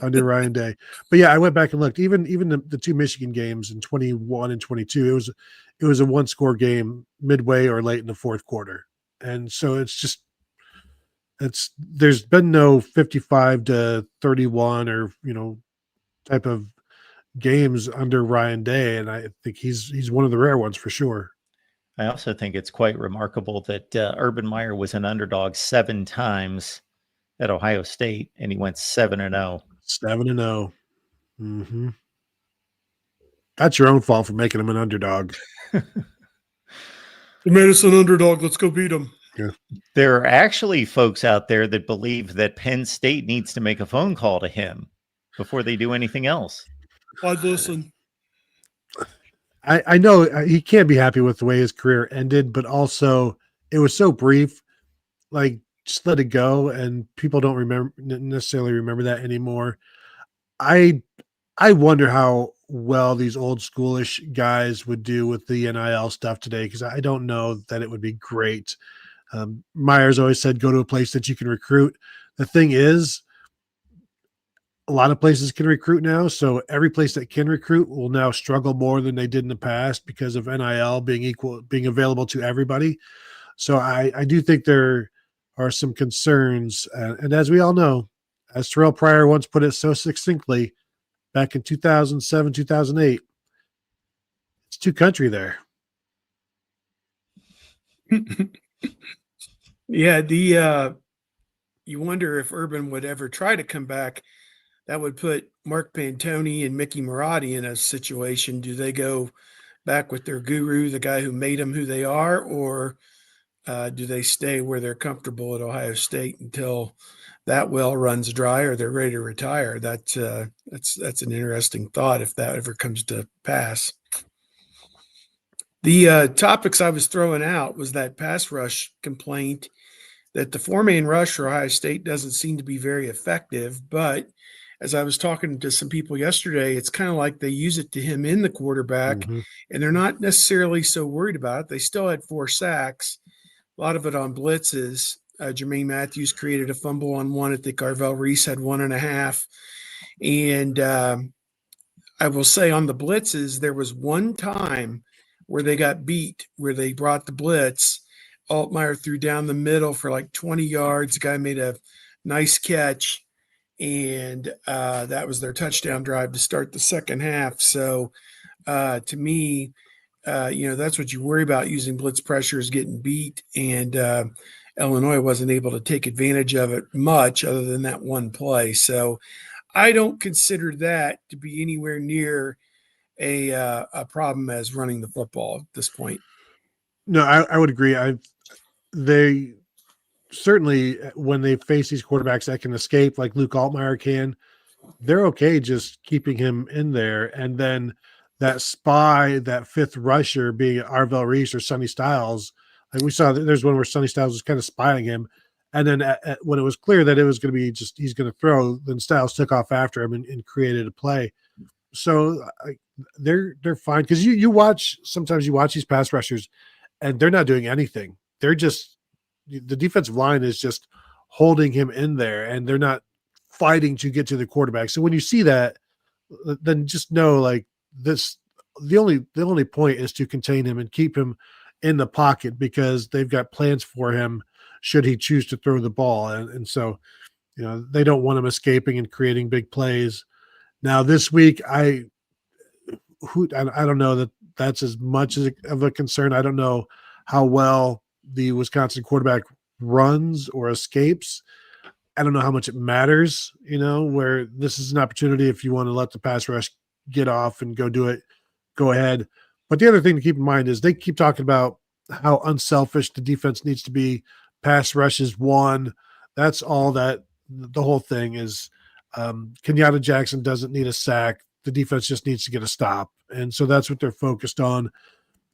Speaker 3: under Ryan Day. But yeah, I went back and looked. Even the 2 Michigan games in 21 and 22, it was a 1-score game midway or late in the fourth quarter, and so there's been no 55-31 or type of games under Ryan Day, and I think he's one of the rare ones for sure.
Speaker 1: I also think it's quite remarkable that Urban Meyer was an underdog 7 times at Ohio State, and he went 7-0.
Speaker 3: 7-0. Mm-hmm. That's your own fault for making him an underdog.
Speaker 2: They made us an underdog. Let's go beat them.
Speaker 3: Yeah.
Speaker 1: There are actually folks out there that believe that Penn State needs to make a phone call to him before they do anything else.
Speaker 2: I'd listen.
Speaker 3: I know he can't be happy with the way his career ended, but also it was so brief. Like, just let it go, and people don't necessarily remember that anymore. I wonder how well these old schoolish guys would do with the NIL stuff today, because I don't know that it would be great. Myers always said, go to a place that you can recruit. The thing is, a lot of places can recruit now, so every place that can recruit will now struggle more than they did in the past because of NIL being available to everybody. So I do think there are some concerns, and as we all know, as Terrell Pryor once put it so succinctly back in 2007, 2008, it's 2 country there.
Speaker 2: Yeah, you wonder if Urban would ever try to come back. That would put Mark Pantoni and Mickey Marotti in a situation. Do they go back with their guru, the guy who made them who they are, or do they stay where they're comfortable at Ohio State until that well runs dry or they're ready to retire? That's an interesting thought if that ever comes to pass. The topics I was throwing out was that pass rush complaint that the four-man rush for Ohio State doesn't seem to be very effective. But as I was talking to some people yesterday, it's kind of like they use it to hem in the quarterback, and they're not necessarily so worried about it. They still had 4 sacks, a lot of it on blitzes. Jermaine Matthews created a fumble on one. I think Arvell Reese had 1.5. And I will say on the blitzes, there was one time where they got beat, where they brought the blitz. Altmaier threw down the middle for like 20 yards. The guy made a nice catch, and that was their touchdown drive to start the second half. So to me, that's what you worry about using blitz pressure is getting beat, and Illinois wasn't able to take advantage of it much other than that one play. So I don't consider that to be anywhere near a problem as running the football at this point.
Speaker 3: No, I would agree. They certainly, when they face these quarterbacks that can escape, like Luke Altmaier can, they're okay just keeping him in there. And then that spy, that fifth rusher being Arvell Reese or Sonny Styles, like we saw, there's one where Sonny Styles was kind of spying him. And then when it was clear that it was going to be just he's going to throw, then Styles took off after him and created a play. So they're fine, because you watch, sometimes you watch these pass rushers and they're not doing anything. They're just, the defensive line is just holding him in there, and they're not fighting to get to the quarterback. So when you see that, then just know like this, the only point is to contain him and keep him in the pocket, because they've got plans for him should he choose to throw the ball. And so, they don't want him escaping and creating big plays. Now this week, I don't know that that's as much of a concern. I don't know how well the Wisconsin quarterback runs or escapes. I don't know how much it matters, where this is an opportunity. If you want to let the pass rush get off and go do it, go ahead. But the other thing to keep in mind is they keep talking about how unselfish the defense needs to be. Pass rush is one. That's all that the whole thing is. Kenyatta Jackson doesn't need a sack. The defense just needs to get a stop. And so that's what they're focused on.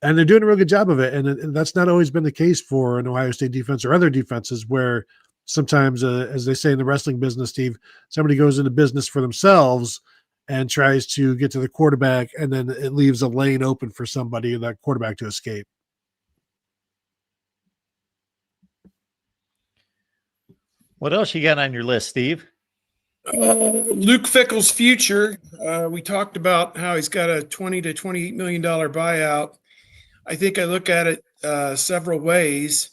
Speaker 3: And they're doing a real good job of it. And that's not always been the case for an Ohio State defense or other defenses, where sometimes, as they say in the wrestling business, Steve, somebody goes into business for themselves and tries to get to the quarterback, and then it leaves a lane open for somebody and that quarterback to escape.
Speaker 1: What else you got on your list, Steve?
Speaker 2: Luke Fickle's future. We talked about how he's got a $20 to $28 million buyout. I think I look at it several ways.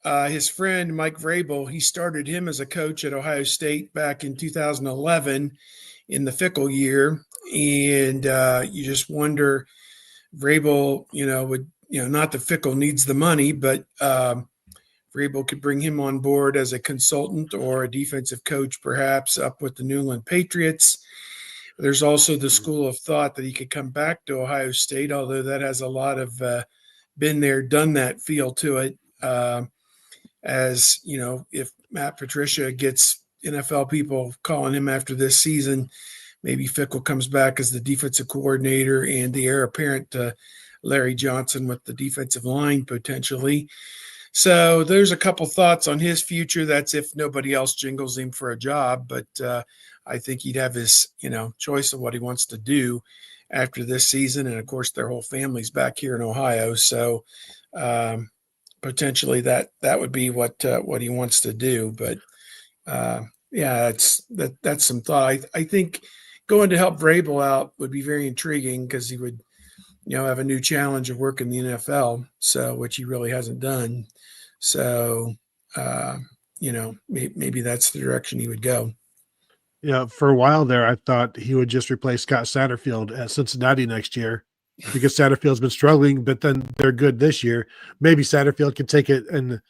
Speaker 2: His friend, Mike Vrabel, he started him as a coach at Ohio State back in 2011 in the Fickle year. And you just wonder, Vrabel, would, not that Fickle needs the money, but Vrabel could bring him on board as a consultant or a defensive coach, perhaps up with the New England Patriots. There's also the school of thought that he could come back to Ohio State, although that has a lot of been there, done that feel to it. As if Matt Patricia gets NFL people calling him after this season, maybe Fickle comes back as the defensive coordinator and the heir apparent to Larry Johnson with the defensive line potentially. So there's a couple thoughts on his future. That's if nobody else jingles him for a job, but I think he'd have his, choice of what he wants to do after this season. And of course, their whole family's back here in Ohio. So potentially that would be what he wants to do. But that's some thought. I think going to help Vrabel out would be very intriguing, because he would, have a new challenge of working the NFL. So, which he really hasn't done. So, maybe that's the direction he would go.
Speaker 3: Yeah, for a while there, I thought he would just replace Scott Satterfield at Cincinnati next year. because Satterfield's been struggling, but then they're good this year. Maybe Satterfield can take it and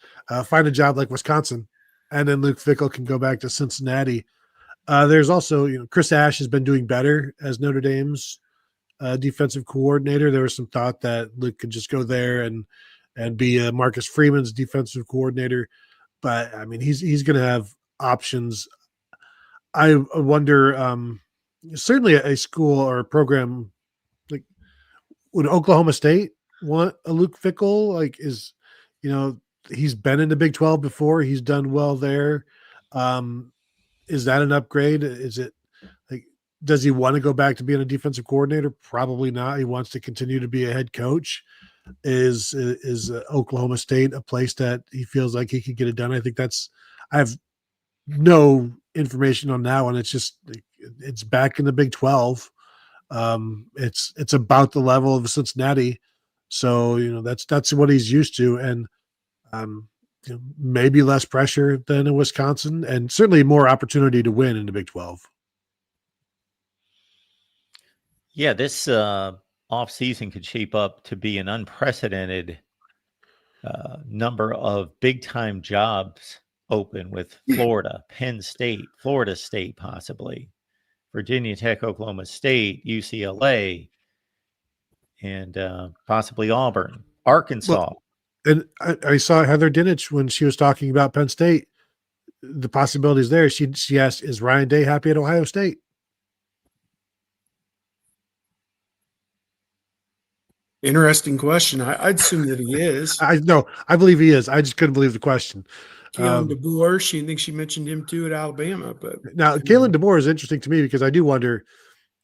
Speaker 3: find a job like Wisconsin, and then Luke Fickle can go back to Cincinnati. There's also, Chris Ash has been doing better as Notre Dame's defensive coordinator. There was some thought that Luke could just go there and be Marcus Freeman's defensive coordinator, but I mean he's going to have options. I wonder, certainly a school or a program like would Oklahoma State want a Luke Fickle? Like he's been in the Big 12 before. He's done well there. Is that an upgrade? Is it like, does he want to go back to being a defensive coordinator? Probably not. He wants to continue to be a head coach. Is Oklahoma State a place that he feels like he could get it done? I think I have no information on that one. It's back in the Big 12. It's about the level of Cincinnati. So, that's what he's used to. And, maybe less pressure than in Wisconsin, and certainly more opportunity to win in the Big 12.
Speaker 1: Yeah, this offseason could shape up to be an unprecedented number of big-time jobs open with Florida, Penn State, Florida State possibly, Virginia Tech, Oklahoma State, UCLA, and possibly Auburn, Arkansas.
Speaker 3: Well, and I saw Heather Dinich when she was talking about Penn State, the possibilities there. She asked, is Ryan Day happy at Ohio State?
Speaker 2: Interesting question. I'd assume that he is.
Speaker 3: I believe he is. I just couldn't believe the question.
Speaker 2: Kalen DeBoer, I think she mentioned him too at Alabama. But
Speaker 3: now Kalen DeBoer is interesting to me because I do wonder,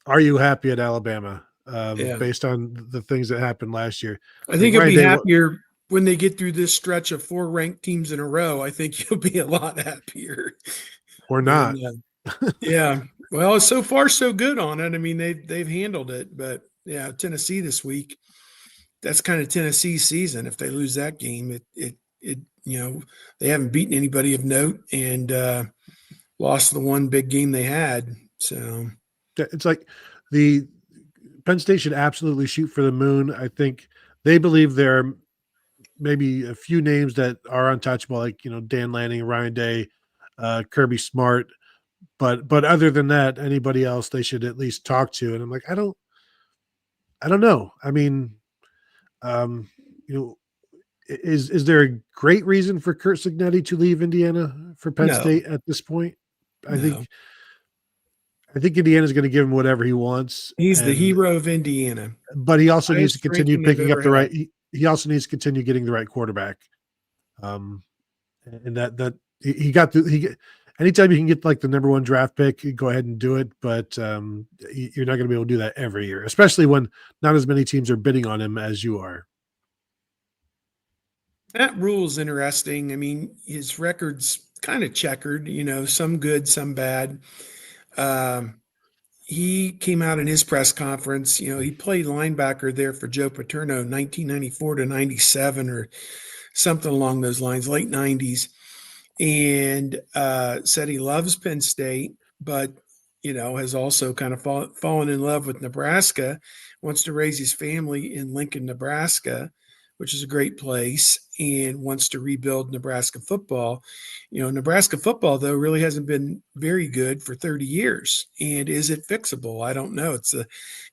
Speaker 3: are you happy at Alabama based on the things that happened last year?
Speaker 2: I think he'll be happier when they get through this stretch of 4 ranked teams in a row. I think he'll be a lot happier.
Speaker 3: Or not.
Speaker 2: And, yeah. Well, so far so good on it. I mean, they've handled it, but yeah, Tennessee this week, that's kind of Tennessee's season. If they lose that game, it they haven't beaten anybody of note and lost the one big game they had. So
Speaker 3: it's like the Penn State should absolutely shoot for the moon. I think they believe there are maybe a few names that are untouchable, like Dan Lanning, Ryan Day, Kirby Smart, but other than that, anybody else they should at least talk to. And I'm like, I don't know. I mean, is there a great reason for Curt Cignetti to leave Indiana for Penn State at this point? I think Indiana's going to give him whatever he wants.
Speaker 2: He's the hero of Indiana,
Speaker 3: but he also needs to continue picking up the right. He also needs to continue getting the right quarterback. And that he got anytime you can get like the number 1 draft pick, you go ahead and do it. But you're not going to be able to do that every year, especially when not as many teams are bidding on him as you are.
Speaker 2: That rule is interesting. I mean, his record's kind of checkered, some good, some bad. He came out in his press conference, he played linebacker there for Joe Paterno 1994 to 97 or something along those lines, late 90s, and said he loves Penn State, but, has also kind of fallen in love with Nebraska, wants to raise his family in Lincoln, Nebraska, which is a great place, and wants to rebuild Nebraska football. Nebraska football, though, really hasn't been very good for 30 years. And is it fixable? I don't know. It's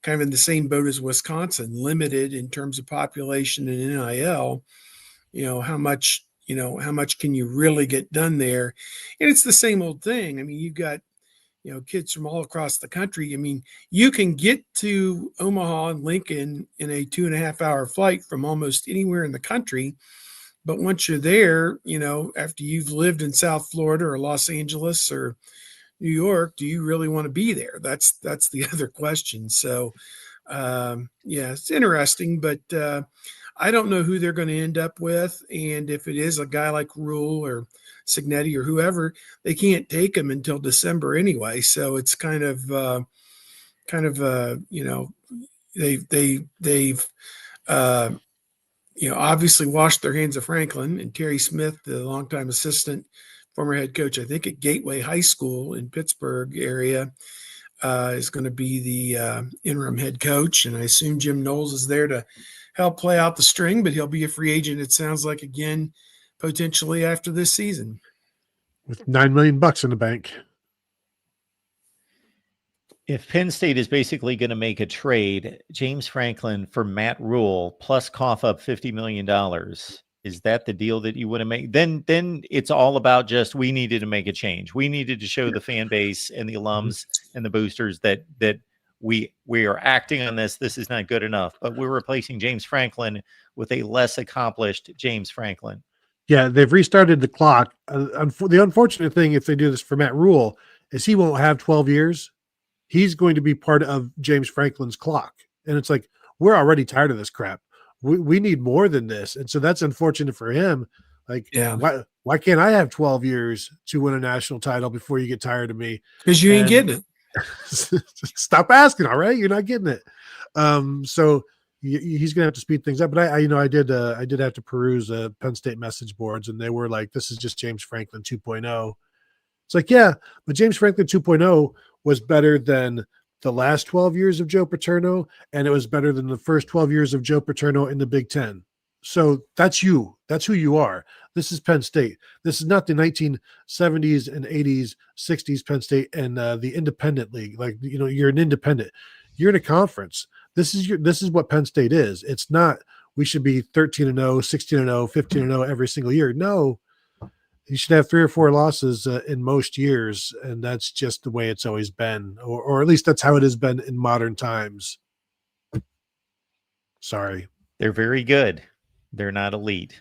Speaker 2: kind of in the same boat as Wisconsin, limited in terms of population and NIL. How much can you really get done there? And it's the same old thing. I mean, you've got kids from all across the country. I mean, you can get to Omaha and Lincoln in a 2.5-hour flight from almost anywhere in the country. But once you're there, after you've lived in South Florida or Los Angeles or New York, do you really want to be there? That's the other question. So, it's interesting, but I don't know who they're going to end up with. And if it is a guy like Rule or Cignetti or whoever, they can't take him until December anyway. So it's they've obviously washed their hands of Franklin and Terry Smith, the longtime assistant, former head coach, I think at Gateway High School in Pittsburgh area. is going to be the interim head coach, and I assume Jim Knowles is there to help play out the string, but he'll be a free agent, it sounds like, again, potentially after this season.
Speaker 3: With $9 million in the bank.
Speaker 1: If Penn State is basically going to make a trade, James Franklin for Matt Rule plus cough up $50 million, is that the deal that you want to make? Then it's all about just, we needed to make a change. We needed to show the fan base and the alums and the boosters that we are acting on this. This is not good enough, but we're replacing James Franklin with a less accomplished James Franklin.
Speaker 3: Yeah, they've restarted the clock. The unfortunate thing, if they do this for Matt Rule, is he won't have 12 years. He's going to be part of James Franklin's clock. And it's like, we're already tired of this crap. We need more than this. And so that's unfortunate for him. Like, why can't I have 12 years to win a national title before you get tired of me?
Speaker 2: Because you ain't getting it.
Speaker 3: Stop asking, all right? You're not getting it. So he's going to have to speed things up. But I did have to peruse Penn State message boards, and they were like, this is just James Franklin 2.0. It's like, yeah, but James Franklin 2.0 was better than the last 12 years of Joe Paterno, and it was better than the first 12 years of Joe Paterno in the Big Ten. So that's you. That's who you are. This is Penn State. This is not the 1970s and 80s, 60s Penn State and the independent league. Like, you're an independent. You're in a conference. This is what Penn State is. It's not we should be 13-0, 16-0, 15-0 every single year. No. You should have 3 or 4 losses in most years, and that's just the way it's always been, or at least that's how it has been in modern times. Sorry.
Speaker 1: They're very good. They're not elite.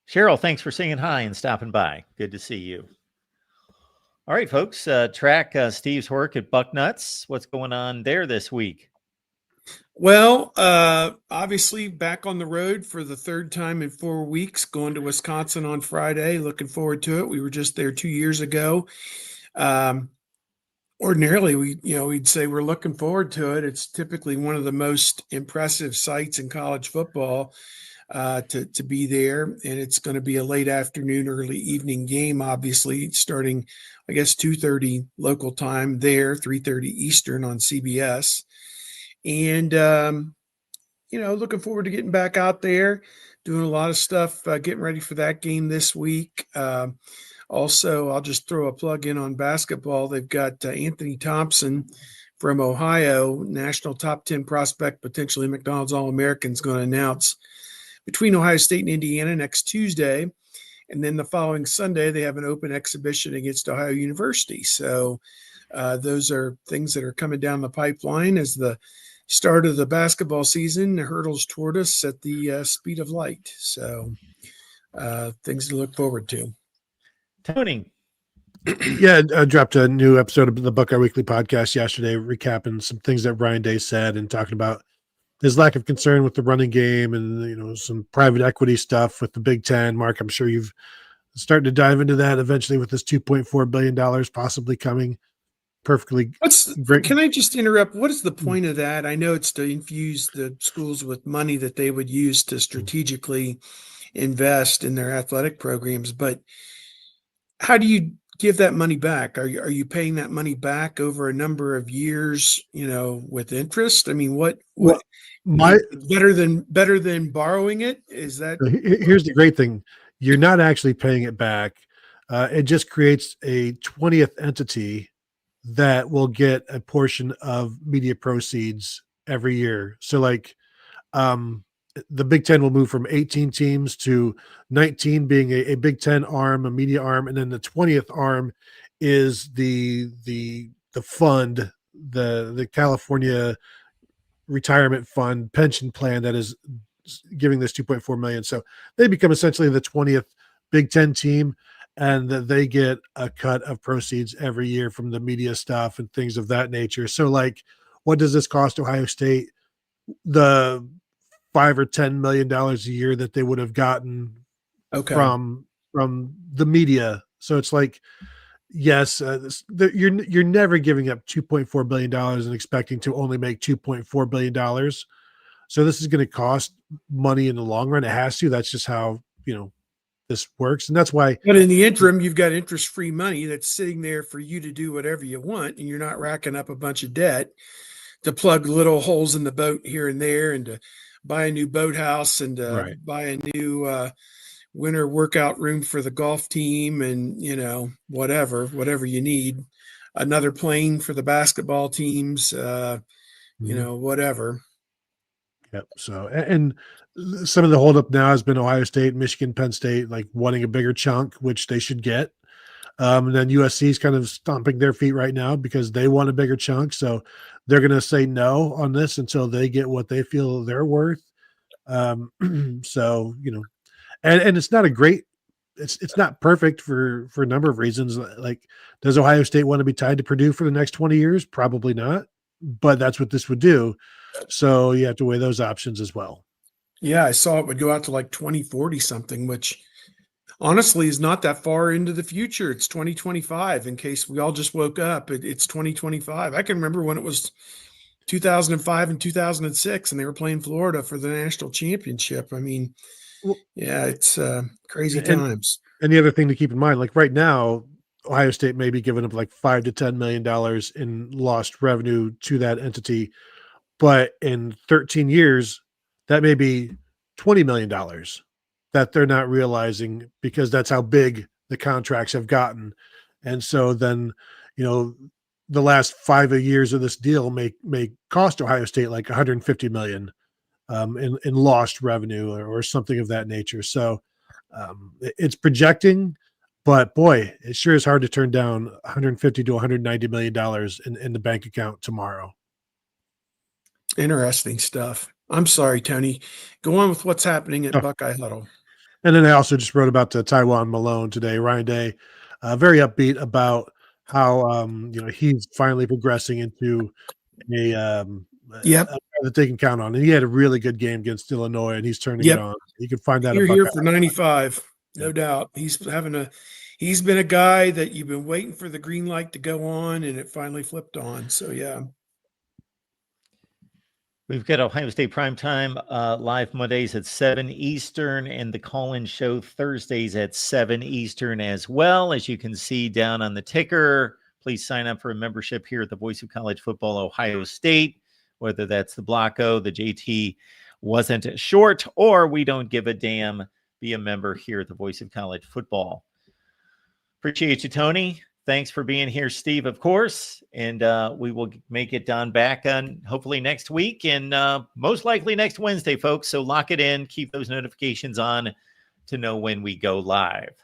Speaker 1: Cheryl, thanks for saying hi and stopping by. Good to see you. All right, folks, track Steve's work at Bucknuts. What's going on there this week?
Speaker 2: Well, obviously back on the road for the third time in 4 weeks, going to Wisconsin on Friday. Looking forward to it. We were just there 2 years ago. Ordinarily, we'd say we're looking forward to it. It's typically one of the most impressive sites in college football to be there. And it's going to be a late afternoon, early evening game, obviously, starting, I guess, 2:30 local time there, 3:30 Eastern on CBS. And, looking forward to getting back out there, doing a lot of stuff, getting ready for that game this week. Also, I'll just throw a plug in on basketball. They've got Anthony Thompson from Ohio, national top 10 prospect, potentially McDonald's All-American, is going to announce between Ohio State and Indiana next Tuesday. And then the following Sunday, they have an open exhibition against Ohio University. So those are things that are coming down the pipeline as the start of the basketball season hurdles toward us at the speed of light. So things to look forward to.
Speaker 1: Tony.
Speaker 3: Yeah, I dropped a new episode of the Buckeye Weekly podcast yesterday, recapping some things that Ryan Day said and talking about his lack of concern with the running game and, some private equity stuff with the Big Ten. Mark, I'm sure you've started to dive into that eventually with this $2.4 billion possibly coming. Perfectly great.
Speaker 2: Can I just interrupt? What is the point of that? I know it's to infuse the schools with money that they would use to strategically invest in their athletic programs, but how do you give that money back? Are you paying that money back over a number of years, with interest? I mean, what better than borrowing it? Is that?
Speaker 3: Here's the great thing. You're not actually paying it back. It just creates a 20th entity that will get a portion of media proceeds every year. So the Big Ten will move from 18 teams to 19 being a Big Ten arm, a media arm. And then the 20th arm is the fund, the California retirement fund pension plan that is giving this 2.4 million. So they become essentially the 20th Big Ten team, and they get a cut of proceeds every year from the media stuff and things of that nature. So what does this cost Ohio State? The $5 or $10 million a year that they would have gotten from the media. So it's like, yes, you're never giving up $2.4 billion and expecting to only make $2.4 billion. So this is going to cost money in the long run. It has to. That's just how, this works. And that's why,
Speaker 2: But in the interim, you've got interest-free money that's sitting there for you to do whatever you want, and you're not racking up a bunch of debt to plug little holes in the boat here and there, and to buy a new boathouse, and
Speaker 3: right.
Speaker 2: buy a new winter workout room for the golf team, and whatever you need, another plane for the basketball teams, whatever.
Speaker 3: Yep. So, and some of the holdup now has been Ohio State, Michigan, Penn State, like wanting a bigger chunk, which they should get. And then USC is kind of stomping their feet right now because they want a bigger chunk. So they're going to say no on this until they get what they feel they're worth. So, and it's not a great, it's not perfect for a number of reasons. Like, does Ohio State want to be tied to Purdue for the next 20 years? Probably not, but that's what this would do. So you have to weigh those options as well.
Speaker 2: Yeah, I saw it would go out to like 2040 something, which honestly is not that far into the future. It's 2025. In case we all just woke up, it's 2025. I can remember when it was 2005 and 2006, and they were playing Florida for the national championship. I mean, yeah, it's crazy times.
Speaker 3: And the other thing to keep in mind, like right now, Ohio State may be giving up like $5 to $10 million in lost revenue to that entity, but in 13 years, that may be $20 million that they're not realizing because that's how big the contracts have gotten. And so then, the last 5 years of this deal may cost Ohio State like $150 million in lost revenue or something of that nature. So it's projecting, but boy, it sure is hard to turn down $150 to $190 million in the bank account tomorrow.
Speaker 2: Interesting stuff. I'm sorry, Tony. Go on with what's happening at Buckeye Huddle.
Speaker 3: And then I also just wrote about Taiwan Malone today. Ryan Day, very upbeat about how he's finally progressing into a that they can count on. And he had a really good game against Illinois, and he's turning it on. You can find that.
Speaker 2: You're here for 95, no doubt. He's been a guy that you've been waiting for the green light to go on, and it finally flipped on. So yeah.
Speaker 1: We've got Ohio State Primetime live Mondays at 7 Eastern and the call-in show Thursdays at 7 Eastern as well. As you can see down on the ticker, please sign up for a membership here at the Voice of College Football Ohio State, whether that's the Blocko, the JT wasn't short, or we don't give a damn. Be a member here at the Voice of College Football. Appreciate you, Tony. Thanks for being here, Steve, of course. And we will make it done back on hopefully next week and most likely next Wednesday, folks. So lock it in. Keep those notifications on to know when we go live.